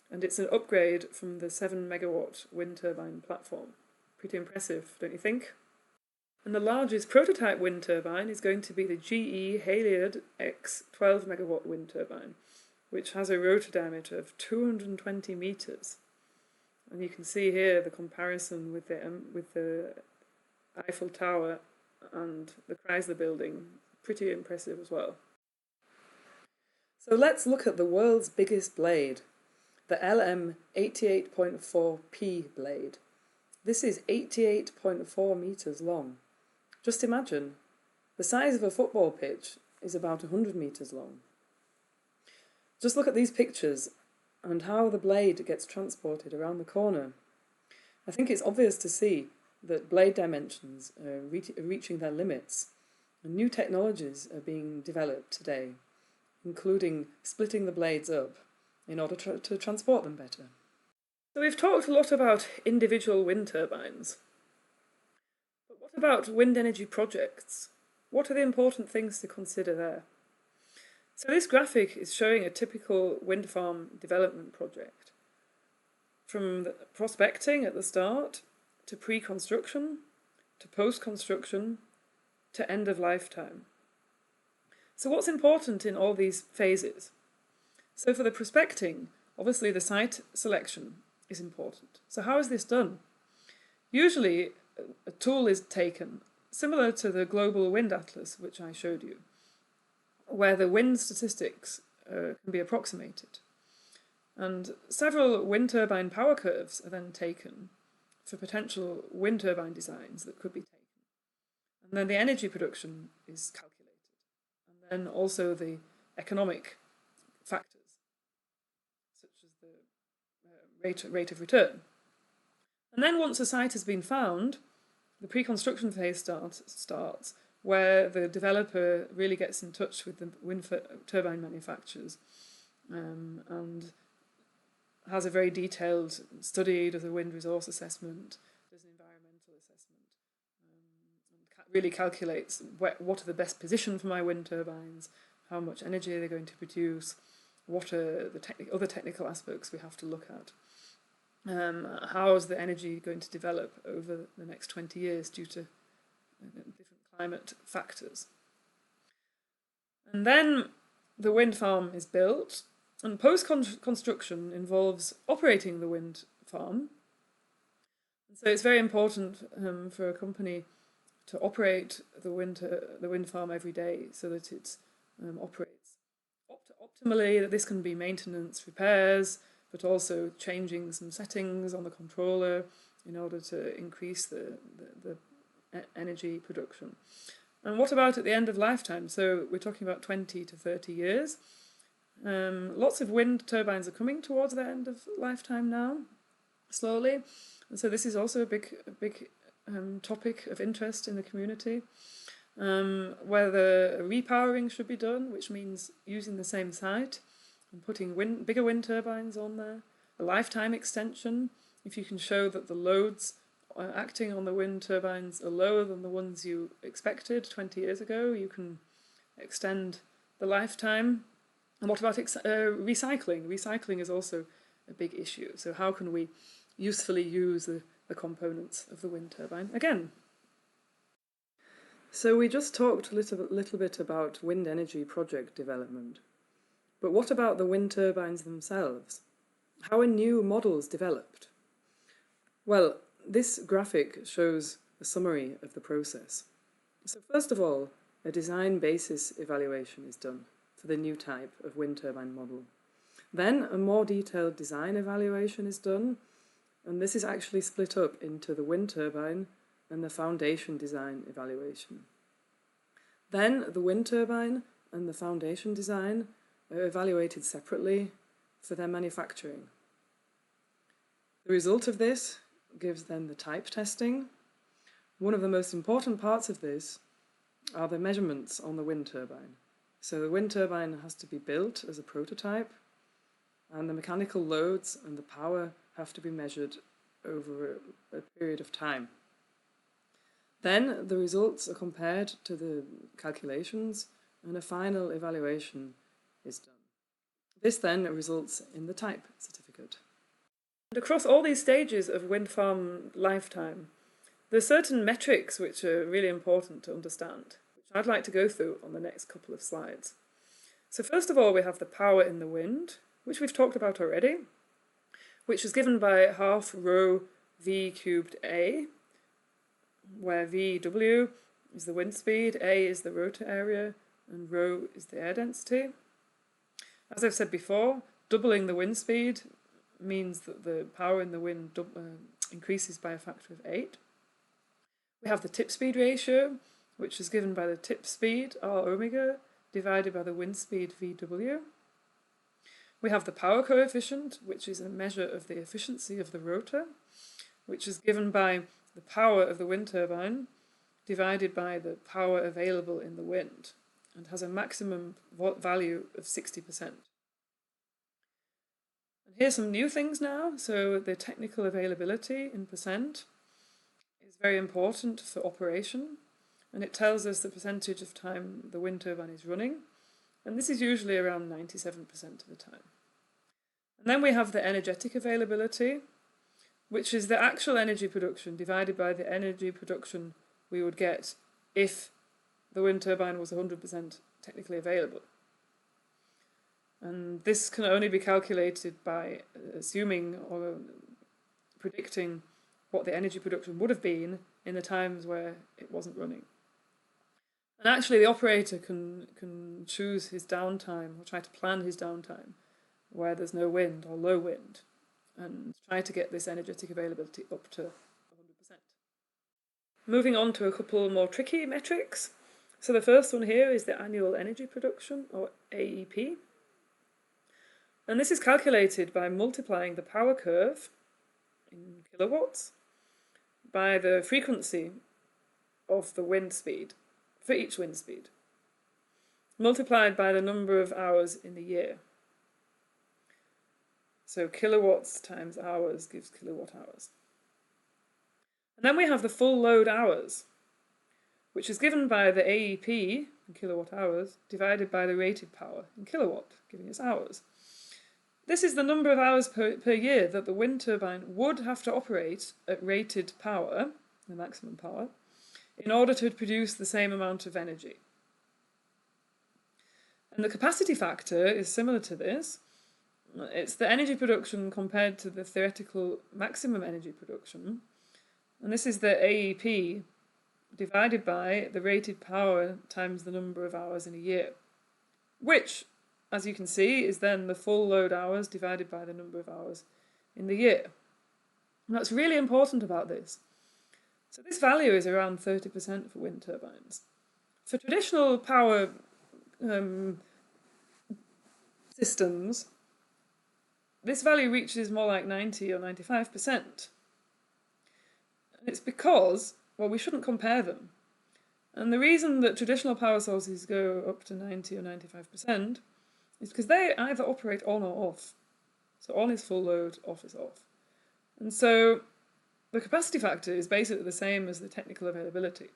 and it's an upgrade from the 7 megawatt wind turbine platform. Pretty impressive, don't you think? And the largest prototype wind turbine is going to be the GE Haliade X 12 megawatt wind turbine, which has a rotor diameter of 220 metres. And you can see here the comparison with the Eiffel Tower and the Chrysler Building. Pretty impressive as well. So let's look at the world's biggest blade, the LM 88.4P blade. This is 88.4 metres long. Just imagine, the size of a football pitch is about 100 metres long. Just look at these pictures and how the blade gets transported around the corner. I think it's obvious to see that blade dimensions are reaching their limits, and new technologies are being developed today, including splitting the blades up in order to transport them better. So we've talked a lot about individual wind turbines. But what about wind energy projects? What are the important things to consider there? So this graphic is showing a typical wind farm development project. From the prospecting at the start, to pre-construction, to post-construction, to end of lifetime. So what's important in all these phases? So for the prospecting, obviously the site selection is important. So how is this done? Usually a tool is taken, similar to the Global Wind Atlas, which I showed you, where the wind statistics can be approximated. And several wind turbine power curves are then taken for potential wind turbine designs that could be taken. And then the energy production is calculated. And then also the economic factors, such as the rate of return. And then once a site has been found, the pre-construction phase starts, where the developer really gets in touch with the wind turbine manufacturers and has a very detailed study, does a wind resource assessment, does an environmental assessment, and really calculates what are the best position for my wind turbines, how much energy are they going to produce, what are the other technical aspects we have to look at. How is the energy going to develop over the next 20 years due to different climate factors. And then the wind farm is built, and post-construction involves operating the wind farm. And so it's very important for a company to operate the wind farm every day so that it operates optimally, that this can be maintenance, repairs, but also changing some settings on the controller in order to increase the energy production. And what about at the end of lifetime? So we're talking about 20 to 30 years. Lots of wind turbines are coming towards their end of lifetime now, slowly, and so this is also a big topic of interest in the community. Whether repowering should be done, which means using the same site and putting bigger wind turbines on there. A lifetime extension, if you can show that the loads acting on the wind turbines are lower than the ones you expected 20 years ago, you can extend the lifetime. And what about recycling? Recycling is also a big issue. So how can we usefully use the components of the wind turbine? Again, so we just talked a little bit about wind energy project development. But what about the wind turbines themselves? How are new models developed? Well, this graphic shows a summary of the process. So first of all, a design basis evaluation is done for the new type of wind turbine model. Then a more detailed design evaluation is done, and this is actually split up into the wind turbine and the foundation design evaluation. Then the wind turbine and the foundation design are evaluated separately for their manufacturing. The result of this gives then the type testing. One of the most important parts of this are the measurements on the wind turbine. So the wind turbine has to be built as a prototype, and the mechanical loads and the power have to be measured over a period of time. Then the results are compared to the calculations, and a final evaluation is done. This then results in the type certificate. And across all these stages of wind farm lifetime, there are certain metrics which are really important to understand, which I'd like to go through on the next couple of slides. So first of all, we have the power in the wind, which we've talked about already, which is given by half rho v cubed a, where VW is the wind speed, A is the rotor area, and rho is the air density. As I've said before, doubling the wind speed means that the power in the wind increases by a factor of 8. We have the tip speed ratio, which is given by the tip speed, R omega, divided by the wind speed, VW. We have the power coefficient, which is a measure of the efficiency of the rotor, which is given by the power of the wind turbine divided by the power available in the wind, and has a maximum value of 60%. And here's some new things now. So the technical availability in percent is very important for operation, and it tells us the percentage of time the wind turbine is running, and this is usually around 97% of the time. And then we have the energetic availability, which is the actual energy production divided by the energy production we would get if the wind turbine was 100% technically available. And this can only be calculated by assuming or predicting what the energy production would have been in the times where it wasn't running. And actually the operator can choose his downtime or try to plan his downtime where there's no wind or low wind, and try to get this energetic availability up to 100%. Moving on to a couple more tricky metrics. So the first one here is the annual energy production, or AEP. And this is calculated by multiplying the power curve in kilowatts by the frequency of the wind speed for each wind speed, multiplied by the number of hours in the year. So kilowatts times hours gives kilowatt hours. And then we have the full load hours, which is given by the AEP in kilowatt hours divided by the rated power in kilowatt, giving us hours. This is the number of hours per year that the wind turbine would have to operate at rated power, the maximum power, in order to produce the same amount of energy. And the capacity factor is similar to this. It's the energy production compared to the theoretical maximum energy production. And this is the AEP divided by the rated power times the number of hours in a year, which, as you can see, is then the full load hours divided by the number of hours in the year. And that's really important about this. So this value is around 30% for wind turbines. For traditional power systems, this value reaches more like 90 or 95%. And it's because, well, we shouldn't compare them. And the reason that traditional power sources go up to 90 or 95% is because they either operate on or off. So on is full load, off is off. And so the capacity factor is basically the same as the technical availability.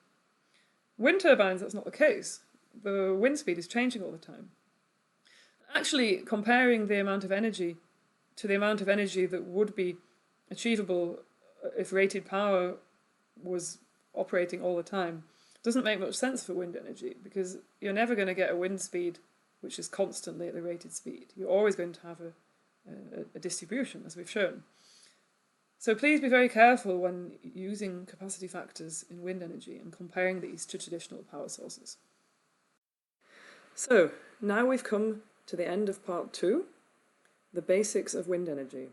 Wind turbines, that's not the case. The wind speed is changing all the time. Actually, comparing the amount of energy to the amount of energy that would be achievable if rated power was operating all the time doesn't make much sense for wind energy, because you're never going to get a wind speed which is constantly at the rated speed. You're always going to have a distribution, as we've shown. So please be very careful when using capacity factors in wind energy and comparing these to traditional power sources. So now we've come to the end of part 2, the basics of wind energy.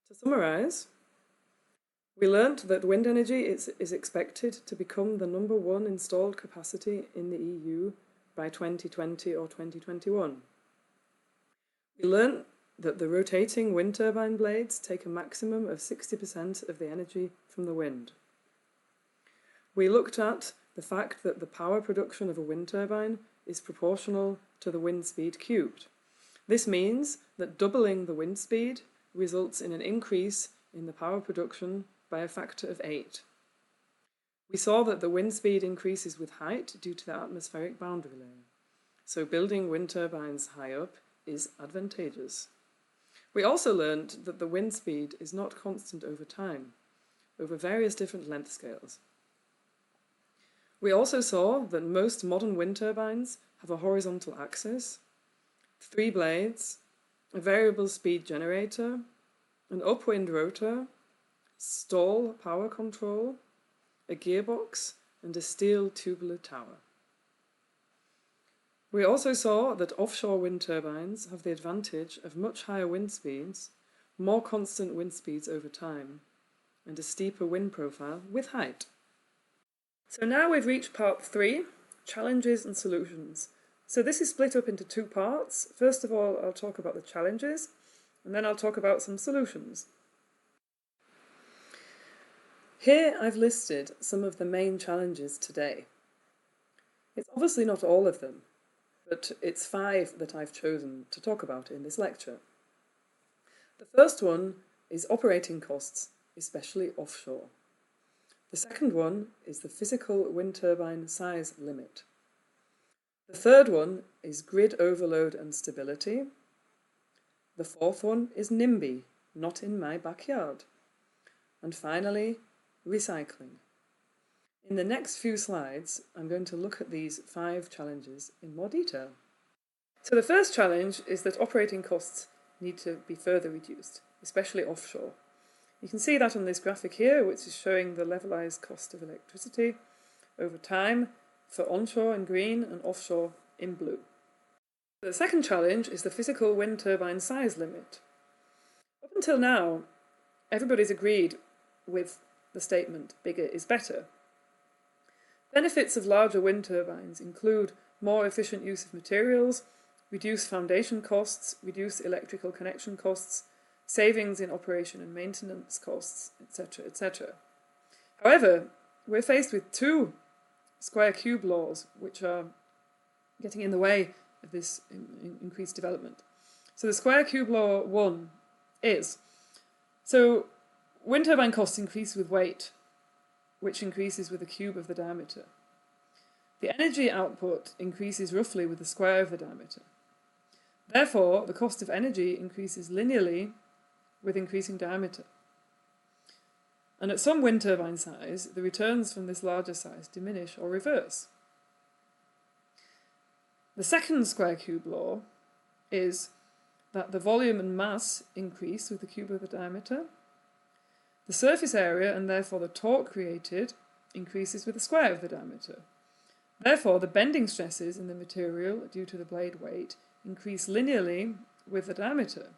To summarise, we learnt that wind energy is expected to become the #1 installed capacity in the EU by 2020 or 2021. We learnt that the rotating wind turbine blades take a maximum of 60% of the energy from the wind. We looked at the fact that the power production of a wind turbine is proportional to the wind speed cubed. This means that doubling the wind speed results in an increase in the power production by a factor of 8. We saw that the wind speed increases with height due to the atmospheric boundary layer, so building wind turbines high up is advantageous. We also learned that the wind speed is not constant over time, over various different length scales. We also saw that most modern wind turbines have a horizontal axis, 3 blades, a variable speed generator, an upwind rotor, stall power control, a gearbox, and a steel tubular tower. We also saw that offshore wind turbines have the advantage of much higher wind speeds, more constant wind speeds over time, and a steeper wind profile with height. So now we've reached part 3, challenges and solutions. So this is split up into 2 parts. First of all, I'll talk about the challenges, and then I'll talk about some solutions. Here I've listed some of the main challenges today. It's obviously not all of them, but it's 5 that I've chosen to talk about in this lecture. The first one is operating costs, especially offshore. The second one is the physical wind turbine size limit. The third one is grid overload and stability. The fourth one is NIMBY, not in my backyard. And finally, recycling. In the next few slides, I'm going to look at these 5 challenges in more detail. So the first challenge is that operating costs need to be further reduced, especially offshore. You can see that on this graphic here, which is showing the levelized cost of electricity over time for onshore in green and offshore in blue. The second challenge is the physical wind turbine size limit. Up until now, everybody's agreed with the statement, bigger is better. Benefits of larger wind turbines include more efficient use of materials, reduced foundation costs, reduced electrical connection costs, savings in operation and maintenance costs, etc., etc. However, we're faced with 2 square cube laws which are getting in the way of this increased development. So the square cube law 1 is, so wind turbine costs increase with weight, which increases with the cube of the diameter. The energy output increases roughly with the square of the diameter. Therefore, the cost of energy increases linearly with increasing diameter. And at some wind turbine size, the returns from this larger size diminish or reverse. The second square cube law is that the volume and mass increase with the cube of the diameter. The surface area, and therefore the torque created, increases with the square of the diameter. Therefore, the bending stresses in the material due to the blade weight increase linearly with the diameter.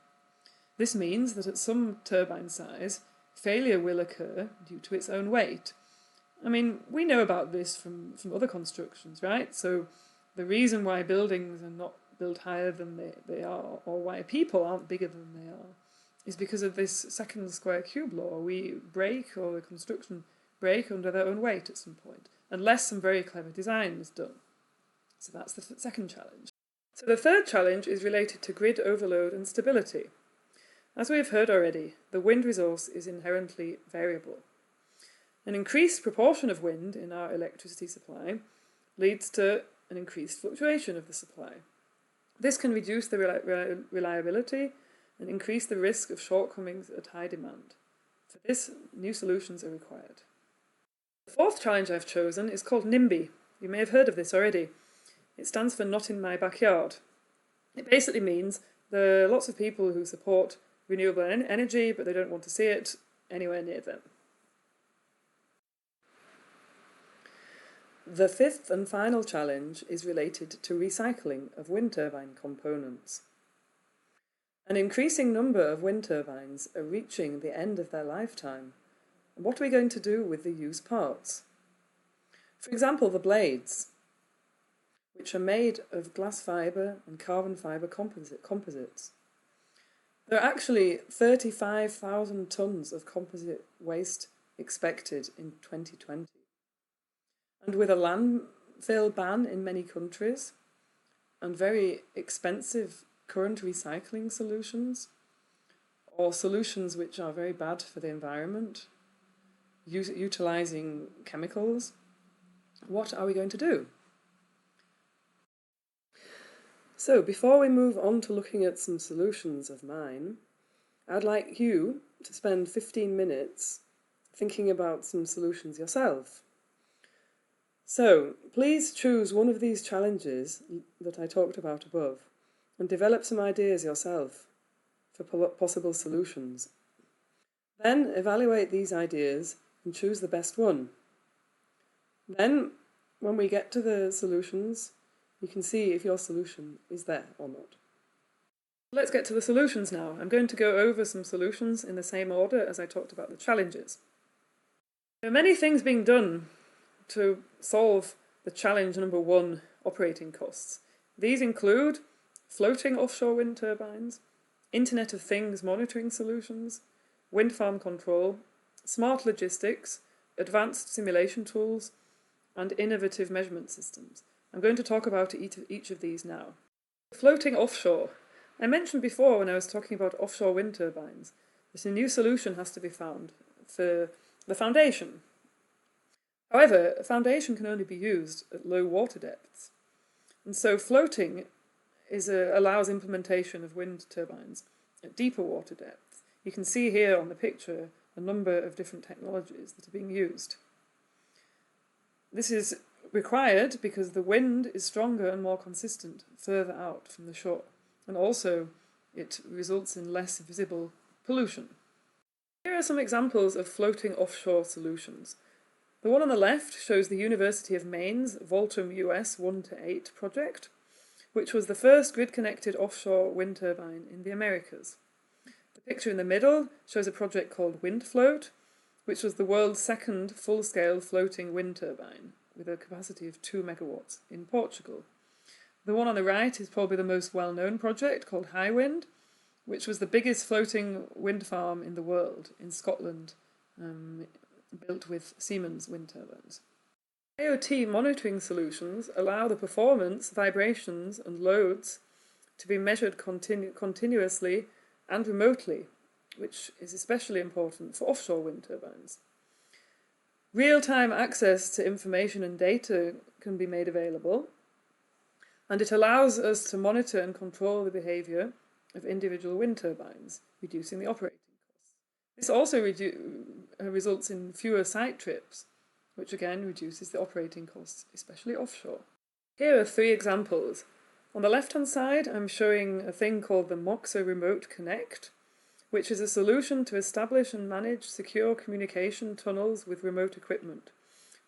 This means that at some turbine size, failure will occur due to its own weight. I mean, we know about this from other constructions, right? So the reason why buildings are not built higher than they are, or why people aren't bigger than they are, is because of this second square cube law. We break, or the construction break under their own weight at some point, unless some very clever design is done. So that's the second challenge. So the third challenge is related to grid overload and stability. As we have heard already, the wind resource is inherently variable. An increased proportion of wind in our electricity supply leads to an increased fluctuation of the supply. This can reduce the reliability and increase the risk of shortcomings at high demand. For this, new solutions are required. The fourth challenge I've chosen is called NIMBY. You may have heard of this already. It stands for Not in My Backyard. It basically means there are lots of people who support renewable energy, but they don't want to see it anywhere near them. The fifth and final challenge is related to recycling of wind turbine components. An increasing number of wind turbines are reaching the end of their lifetime. And what are we going to do with the used parts? For example, the blades, which are made of glass fibre and carbon fibre composites. There are actually 35,000 tonnes of composite waste expected in 2020. And with a landfill ban in many countries and very expensive current recycling solutions, or solutions which are very bad for the environment, utilising chemicals, what are we going to do? So before we move on to looking at some solutions of mine, I'd like you to spend 15 minutes thinking about some solutions yourself. So please choose one of these challenges that I talked about above and develop some ideas yourself for possible solutions. Then evaluate these ideas and choose the best one. Then, when we get to the solutions, you can see if your solution is there or not. Let's get to the solutions now. I'm going to go over some solutions in the same order as I talked about the challenges. There are many things being done to solve the challenge number 1, operating costs. These include floating offshore wind turbines, Internet of Things monitoring solutions, wind farm control, smart logistics, advanced simulation tools, and innovative measurement systems. I'm going to talk about each of these now. Floating offshore. I mentioned before when I was talking about offshore wind turbines that a new solution has to be found for the foundation. However, a foundation can only be used at low water depths, and so floating allows implementation of wind turbines at deeper water depths. You can see here on the picture a number of different technologies that are being used. This is required because the wind is stronger and more consistent further out from the shore, and also it results in less visible pollution. Here are some examples of floating offshore solutions. The one on the left shows the University of Maine's Voltrum US 1-8 project, which was the first grid-connected offshore wind turbine in the Americas. The picture in the middle shows a project called WindFloat, which was the world's second full-scale floating wind turbine, with a capacity of 2 megawatts in Portugal. The one on the right is probably the most well-known project, called Hywind, which was the biggest floating wind farm in the world in Scotland, built with Siemens wind turbines. IoT monitoring solutions allow the performance, vibrations and loads to be measured continuously and remotely, which is especially important for offshore wind turbines. Real-time access to information and data can be made available, and it allows us to monitor and control the behaviour of individual wind turbines, reducing the operating costs. This also results in fewer site trips, which again reduces the operating costs, especially offshore. Here are 3 examples. On the left-hand side, I'm showing a thing called the Moxa Remote Connect, which is a solution to establish and manage secure communication tunnels with remote equipment,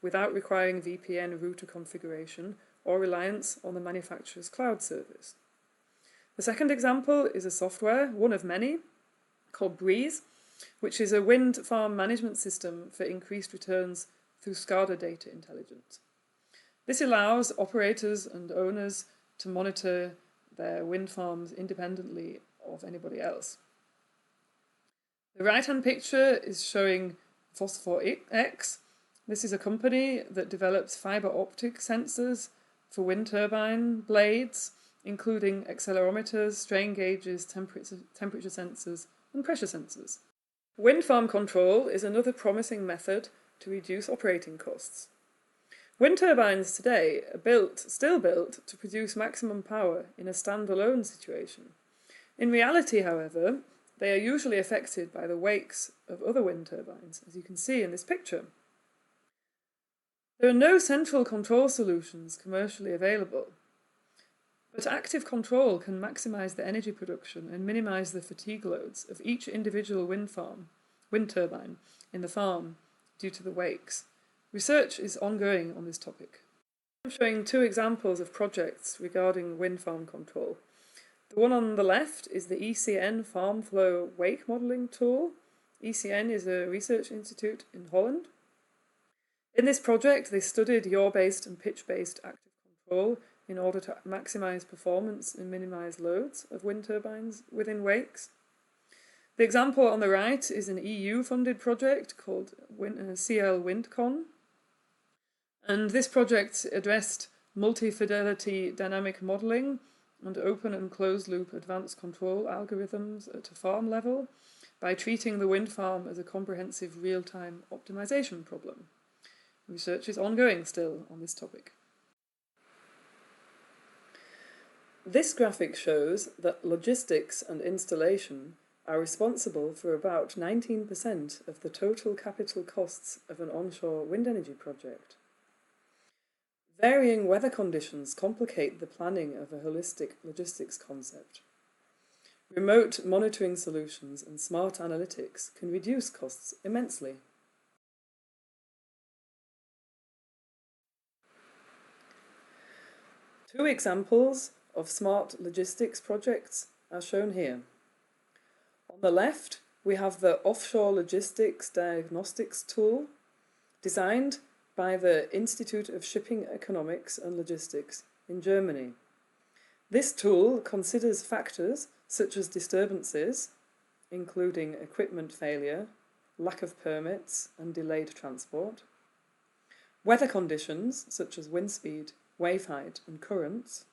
without requiring VPN router configuration or reliance on the manufacturer's cloud service. The second example is a software, one of many, called Breeze, which is a wind farm management system for increased returns through SCADA data intelligence. This allows operators and owners to monitor their wind farms independently of anybody else. The right-hand picture is showing Phosphor-X. This is a company that develops fibre optic sensors for wind turbine blades, including accelerometers, strain gauges, temperature sensors, and pressure sensors. Wind farm control is another promising method to reduce operating costs. Wind turbines today are still built to produce maximum power in a standalone situation. In reality, however, they are usually affected by the wakes of other wind turbines, as you can see in this picture. There are no central control solutions commercially available, but active control can maximise the energy production and minimise the fatigue loads of each individual wind turbine in the farm due to the wakes. Research is ongoing on this topic. I'm showing two examples of projects regarding wind farm control. The one on the left is the ECN Farm Flow Wake Modelling Tool. ECN is a research institute in Holland. In this project, they studied yaw-based and pitch-based active control in order to maximise performance and minimise loads of wind turbines within wakes. The example on the right is an EU-funded project called CL WindCon. And this project addressed multi-fidelity dynamic modelling and open and closed-loop advanced control algorithms at a farm level by treating the wind farm as a comprehensive real-time optimization problem. Research is ongoing still on this topic. This graphic shows that logistics and installation are responsible for about 19% of the total capital costs of an onshore wind energy project. Varying weather conditions complicate the planning of a holistic logistics concept. Remote monitoring solutions and smart analytics can reduce costs immensely. Two examples of smart logistics projects are shown here. On the left, we have the Offshore Logistics Diagnostics Tool, designed by the Institute of Shipping Economics and Logistics in Germany. This tool considers factors such as disturbances, including equipment failure, lack of permits and delayed transport, weather conditions such as wind speed, wave height and currents,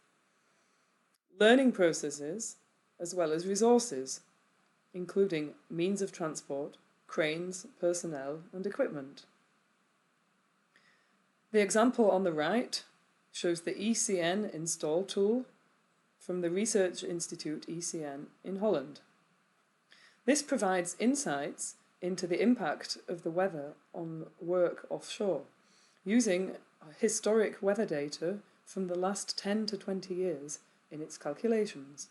learning processes, as well as resources, including means of transport, cranes, personnel and equipment. The example on the right shows the ECN install tool from the Research Institute ECN in Holland. This provides insights into the impact of the weather on work offshore, using historic weather data from the last 10 to 20 years in its calculations.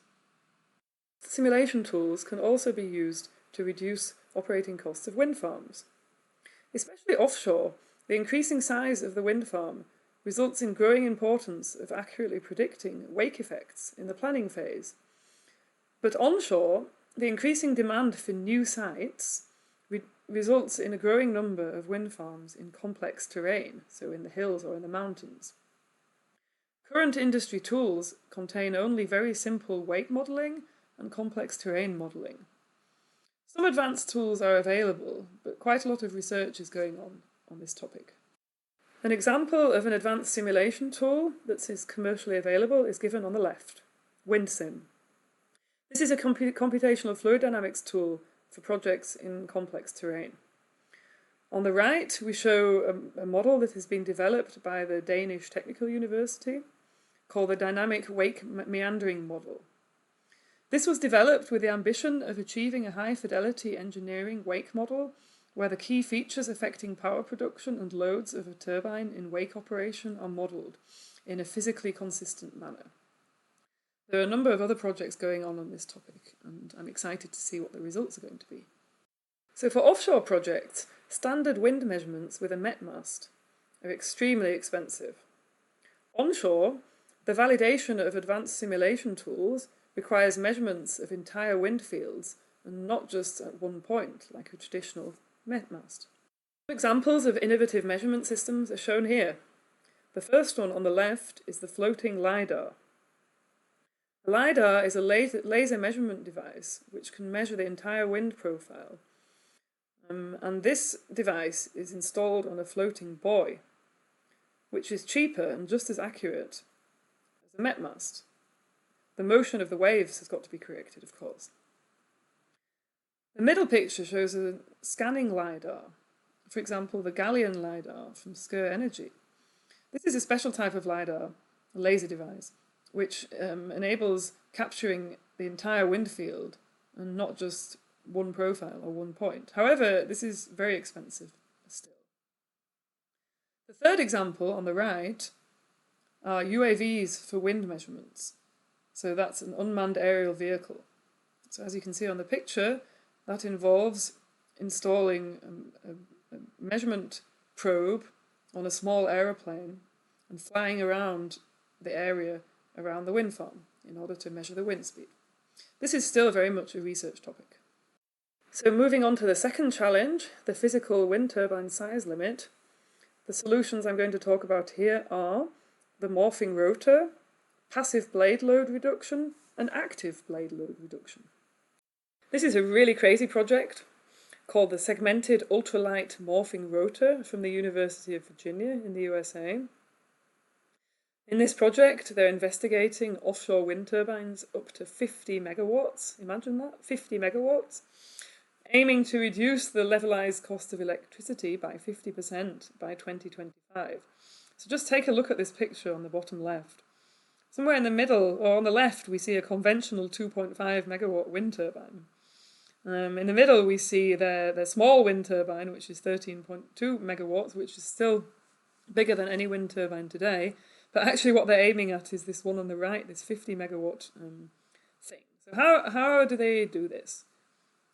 Simulation tools can also be used to reduce operating costs of wind farms. Especially offshore, the increasing size of the wind farm results in growing importance of accurately predicting wake effects in the planning phase. But onshore, the increasing demand for new sites results in a growing number of wind farms in complex terrain, so in the hills or in the mountains. Current industry tools contain only very simple wake modelling and complex terrain modelling. Some advanced tools are available, but quite a lot of research is going on this topic. An example of an advanced simulation tool that is commercially available is given on the left, WindSim. This is a computational fluid dynamics tool for projects in complex terrain. On the right, we show a model that has been developed by the Danish Technical University called the Dynamic Wake Meandering Model. This was developed with the ambition of achieving a high-fidelity engineering wake model where the key features affecting power production and loads of a turbine in wake operation are modelled in a physically consistent manner. There are a number of other projects going on this topic, and I'm excited to see what the results are going to be. So for offshore projects, standard wind measurements with a met mast are extremely expensive. Onshore, the validation of advanced simulation tools requires measurements of entire wind fields and not just at one point, like a traditional met mast. Examples of innovative measurement systems are shown here. The first one on the left is the floating LiDAR. A LiDAR is a laser measurement device which can measure the entire wind profile. And this device is installed on a floating buoy, which is cheaper and just as accurate as a Met mast. The motion of the waves has got to be corrected, of course. The middle picture shows a scanning LiDAR, for example, the Galleon LiDAR from Sker Energy. This is a special type of LiDAR, a laser device, which enables capturing the entire wind field and not just one profile or one point. However, this is very expensive still. The third example on the right are UAVs for wind measurements. So that's an unmanned aerial vehicle. So as you can see on the picture, that involves installing a measurement probe on a small aeroplane and flying around the area around the wind farm in order to measure the wind speed. This is still very much a research topic. So moving on to the second challenge, the physical wind turbine size limit, the solutions I'm going to talk about here are the morphing rotor, passive blade load reduction, and active blade load reduction. This is a really crazy project called the Segmented Ultralight Morphing Rotor from the University of Virginia in the USA. In this project, they're investigating offshore wind turbines up to 50 megawatts, imagine that, 50 megawatts, aiming to reduce the levelized cost of electricity by 50% by 2025. So just take a look at this picture on the bottom left. Somewhere in the middle, or on the left, we see a conventional 2.5 megawatt wind turbine. In the middle, we see their small wind turbine, which is 13.2 megawatts, which is still bigger than any wind turbine today. But actually what they're aiming at is this one on the right, this 50 megawatt thing. So how do they do this?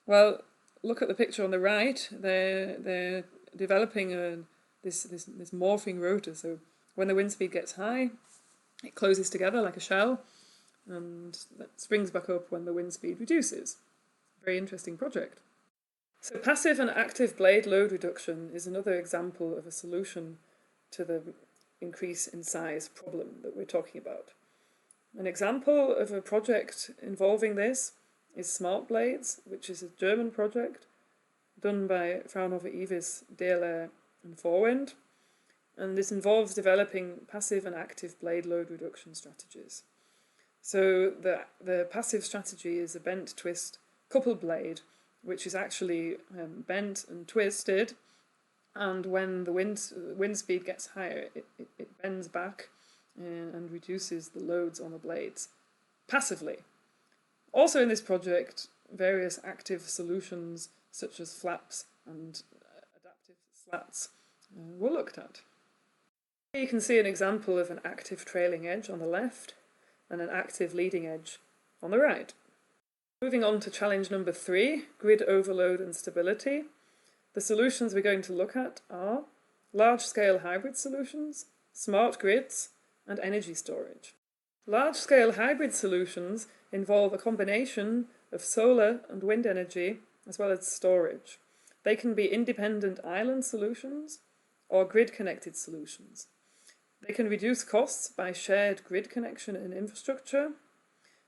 Well, look at the picture on the right. They're developing this morphing rotor. So when the wind speed gets high, it closes together like a shell, and that springs back up when the wind speed reduces. Very interesting project. So passive and active blade load reduction is another example of a solution to the increase in size problem that we're talking about. An example of a project involving this is Smart Blades, which is a German project done by Fraunhofer IWIS, DLR and Forwind, and this involves developing passive and active blade load reduction strategies. So the passive strategy is a bent twist coupled blade, which is actually bent and twisted, and when the wind speed gets higher, it bends back and reduces the loads on the blades passively. Also in this project, various active solutions such as flaps and adaptive slats were looked at. Here you can see an example of an active trailing edge on the left and an active leading edge on the right. Moving on to challenge number 3, grid overload and stability. The solutions we're going to look at are large-scale hybrid solutions, smart grids, and energy storage. Large-scale hybrid solutions involve a combination of solar and wind energy as well as storage. They can be independent island solutions or grid-connected solutions. They can reduce costs by shared grid connection and infrastructure.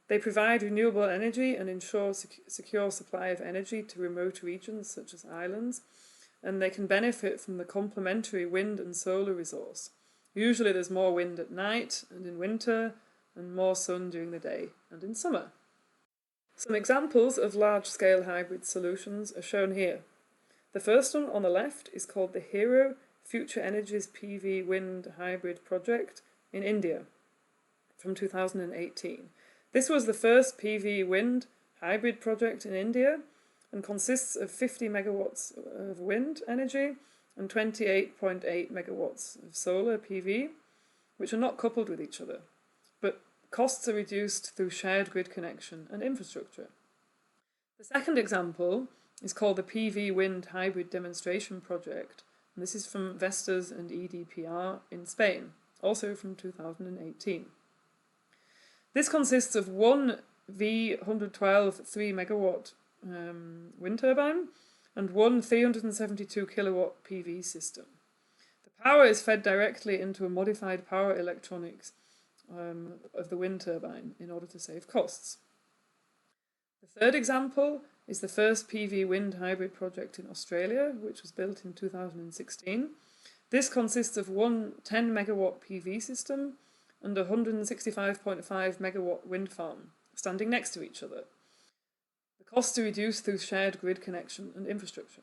They provide renewable energy and ensure secure supply of energy to remote regions such as islands, and they can benefit from the complementary wind and solar resource. Usually there's more wind at night and in winter, and more sun during the day and in summer. Some examples of large-scale hybrid solutions are shown here. The first one on the left is called the Hero Future Energies PV Wind Hybrid Project in India from 2018. This was the first PV wind hybrid project in India and consists of 50 megawatts of wind energy and 28.8 megawatts of solar PV, which are not coupled with each other, but costs are reduced through shared grid connection and infrastructure. The second example is called the PV Wind Hybrid Demonstration Project, and this is from Vestas and EDPR in Spain, also from 2018. This consists of one V112 3 megawatt wind turbine and one 372 kilowatt PV system. The power is fed directly into a modified power electronics of the wind turbine in order to save costs. The third example is the first PV wind hybrid project in Australia, which was built in 2016. This consists of one 10 megawatt PV system and a 165.5 megawatt wind farm standing next to each other. The costs are reduced through shared grid connection and infrastructure.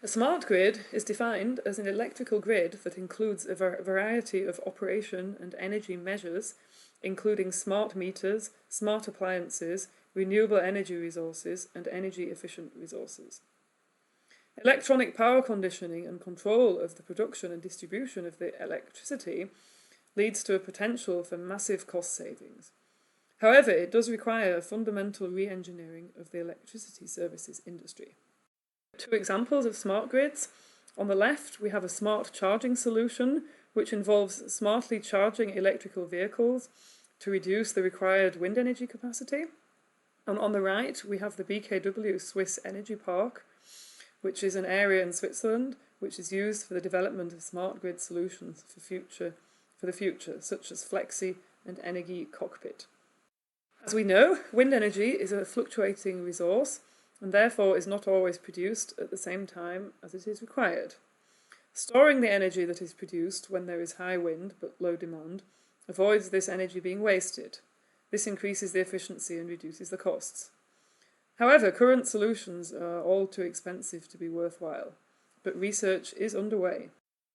A smart grid is defined as an electrical grid that includes a variety of operation and energy measures, including smart meters, smart appliances, renewable energy resources, and energy-efficient resources. Electronic power conditioning and control of the production and distribution of the electricity leads to a potential for massive cost savings. However, it does require a fundamental re-engineering of the electricity services industry. Two examples of smart grids. On the left, we have a smart charging solution, which involves smartly charging electrical vehicles to reduce the required wind energy capacity. And on the right, we have the BKW Swiss Energy Park, which is an area in Switzerland which is used for the development of smart grid solutions for the future, such as Flexi and Energy Cockpit. As we know, wind energy is a fluctuating resource and therefore is not always produced at the same time as it is required. Storing the energy that is produced when there is high wind but low demand avoids this energy being wasted. This increases the efficiency and reduces the costs. However, current solutions are all too expensive to be worthwhile, but research is underway.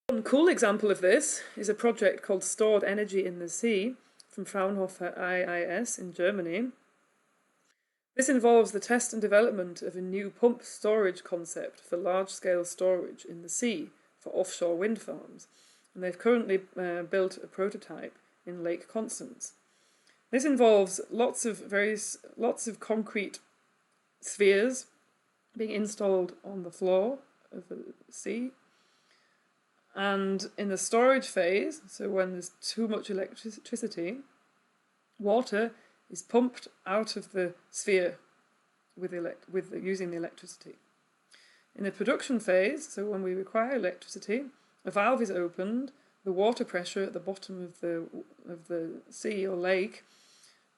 One cool example of this is a project called Stored Energy in the Sea from Fraunhofer IIS in Germany. This involves the test and development of a new pump storage concept for large-scale storage in the sea for offshore wind farms, and they've currently built a prototype in Lake Constance. This involves lots of concrete spheres being installed on the floor of the sea, and in the storage phase, so when there's too much electricity, water is pumped out of the sphere using the electricity. In the production phase, so when we require electricity, a valve is opened, the water pressure at the bottom of the sea or lake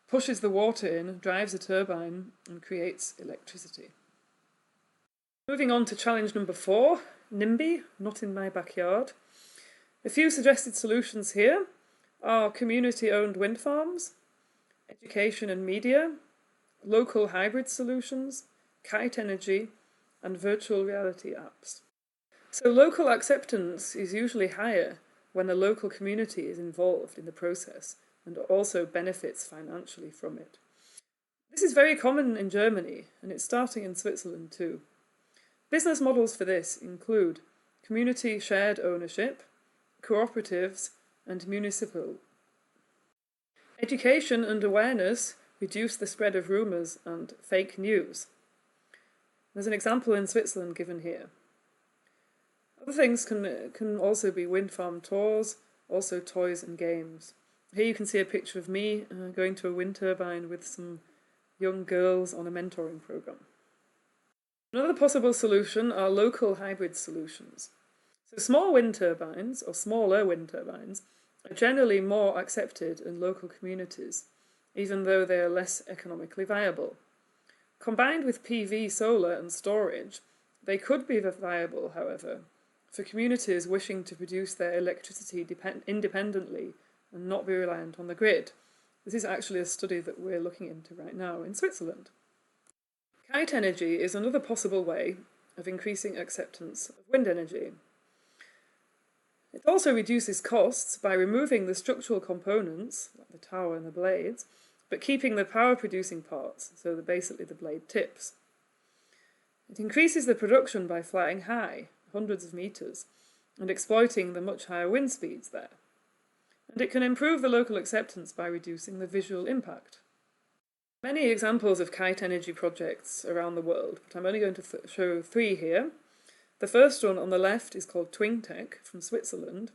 pushes the water in, drives a turbine, and creates electricity. Moving on to challenge number 4, NIMBY, not in my backyard. A few suggested solutions here are community-owned wind farms, education and media, local hybrid solutions, kite energy, and virtual reality apps. So local acceptance is usually higher when the local community is involved in the process and also benefits financially from it. This is very common in Germany, and it's starting in Switzerland too. Business models for this include community shared ownership, cooperatives, and municipal. Education and awareness reduce the spread of rumours and fake news. There's an example in Switzerland given here. Other things can also be wind farm tours, also toys and games. Here you can see a picture of me going to a wind turbine with some young girls on a mentoring program. Another possible solution are local hybrid solutions. So small wind turbines, or smaller wind turbines, are generally more accepted in local communities, even though they are less economically viable. Combined with PV, solar and storage, they could be viable, however, for communities wishing to produce their electricity independently and not be reliant on the grid. This is actually a study that we're looking into right now in Switzerland. Kite energy is another possible way of increasing acceptance of wind energy. It also reduces costs by removing the structural components, like the tower and the blades, but keeping the power-producing parts, so basically the blade tips. It increases the production by flying high, hundreds of meters, and exploiting the much higher wind speeds there. And it can improve the local acceptance by reducing the visual impact. Many examples of kite energy projects around the world, but I'm only going to show 3 here. The first one on the left is called TwingTech from Switzerland,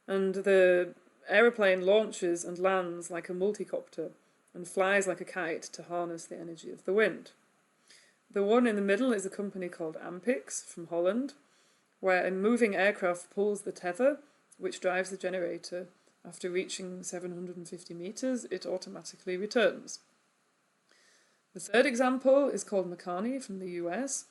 and the aeroplane launches and lands like a multicopter and flies like a kite to harness the energy of the wind. The one in the middle is a company called Ampix from Holland, where a moving aircraft pulls the tether, which drives the generator After reaching 750 meters, it automatically returns. The third example is called Makani from the US,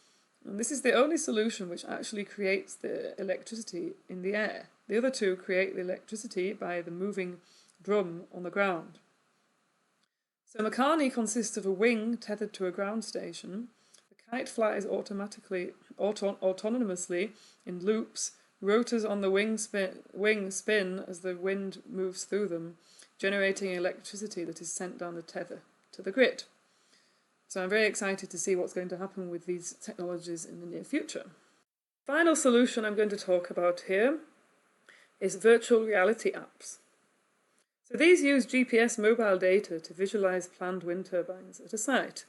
and this is the only solution which actually creates the electricity in the air. The other two create the electricity by the moving drum on the ground. So Makani consists of a wing tethered to a ground station. The kite flies autonomously in loops. Rotors on the wing spin as the wind moves through them, generating electricity that is sent down the tether to the grid. So I'm very excited to see what's going to happen with these technologies in the near future. Final solution I'm going to talk about here is virtual reality apps. So these use GPS mobile data to visualize planned wind turbines at a site.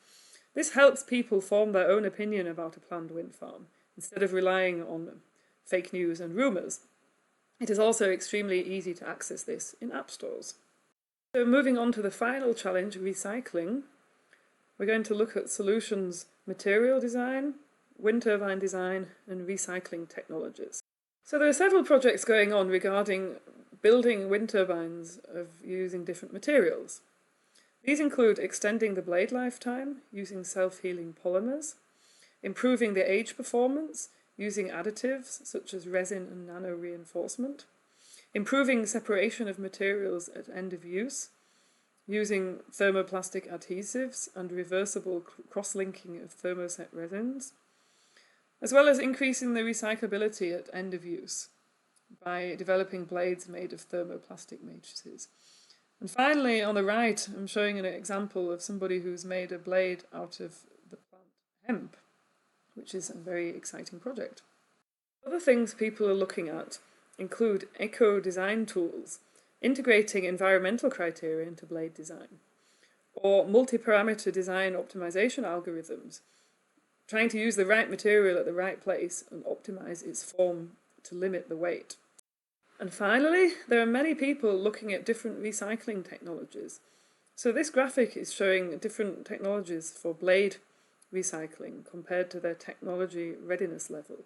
This helps people form their own opinion about a planned wind farm, instead of relying on fake news and rumours. It is also extremely easy to access this in app stores. So moving on to the final challenge, recycling, we're going to look at solutions, material design, wind turbine design, and recycling technologies. So there are several projects going on regarding building wind turbines using different materials. These include extending the blade lifetime using self-healing polymers, improving the age performance using additives such as resin and nano reinforcement, improving separation of materials at end of use using thermoplastic adhesives and reversible cross-linking of thermoset resins, as well as increasing the recyclability at end of use by developing blades made of thermoplastic matrices. And finally, on the right, I'm showing an example of somebody who's made a blade out of the plant hemp, which is a very exciting project. Other things people are looking at include eco-design tools, integrating environmental criteria into blade design, or multi-parameter design optimization algorithms, trying to use the right material at the right place and optimize its form to limit the weight. And finally, there are many people looking at different recycling technologies. So this graphic is showing different technologies for blade recycling compared to their technology readiness level.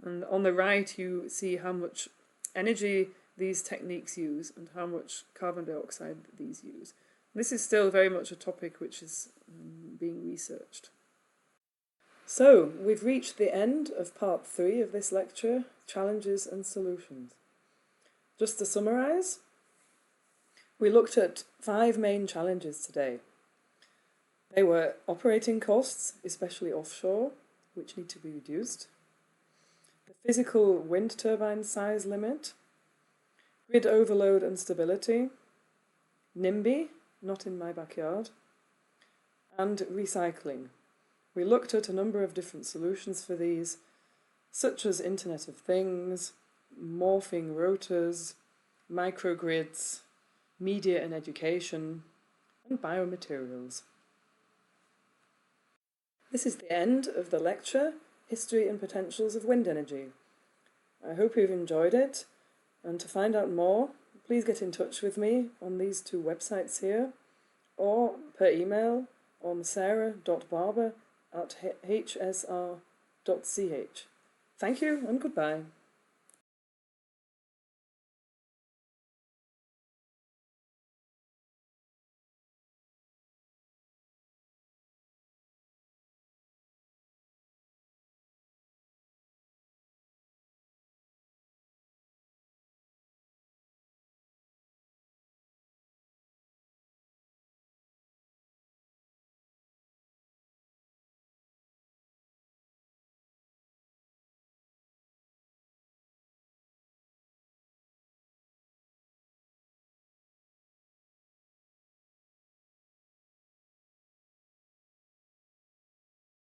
And on the right you see how much energy these techniques use and how much carbon dioxide these use. This is still very much a topic which is being researched. So we've reached the end of part 3 of this lecture, Challenges and Solutions. Just to summarise, we looked at 5 main challenges today. They were operating costs, especially offshore, which need to be reduced, the physical wind turbine size limit, grid overload and stability, NIMBY, not in my backyard, and recycling. We looked at a number of different solutions for these, such as Internet of Things, morphing rotors, microgrids, media and education, and biomaterials. This is the end of the lecture, History and Potentials of Wind Energy. I hope you've enjoyed it, and to find out more, please get in touch with me on these 2 websites here, or per email on sarah.barber@hsr.ch. Thank you and goodbye.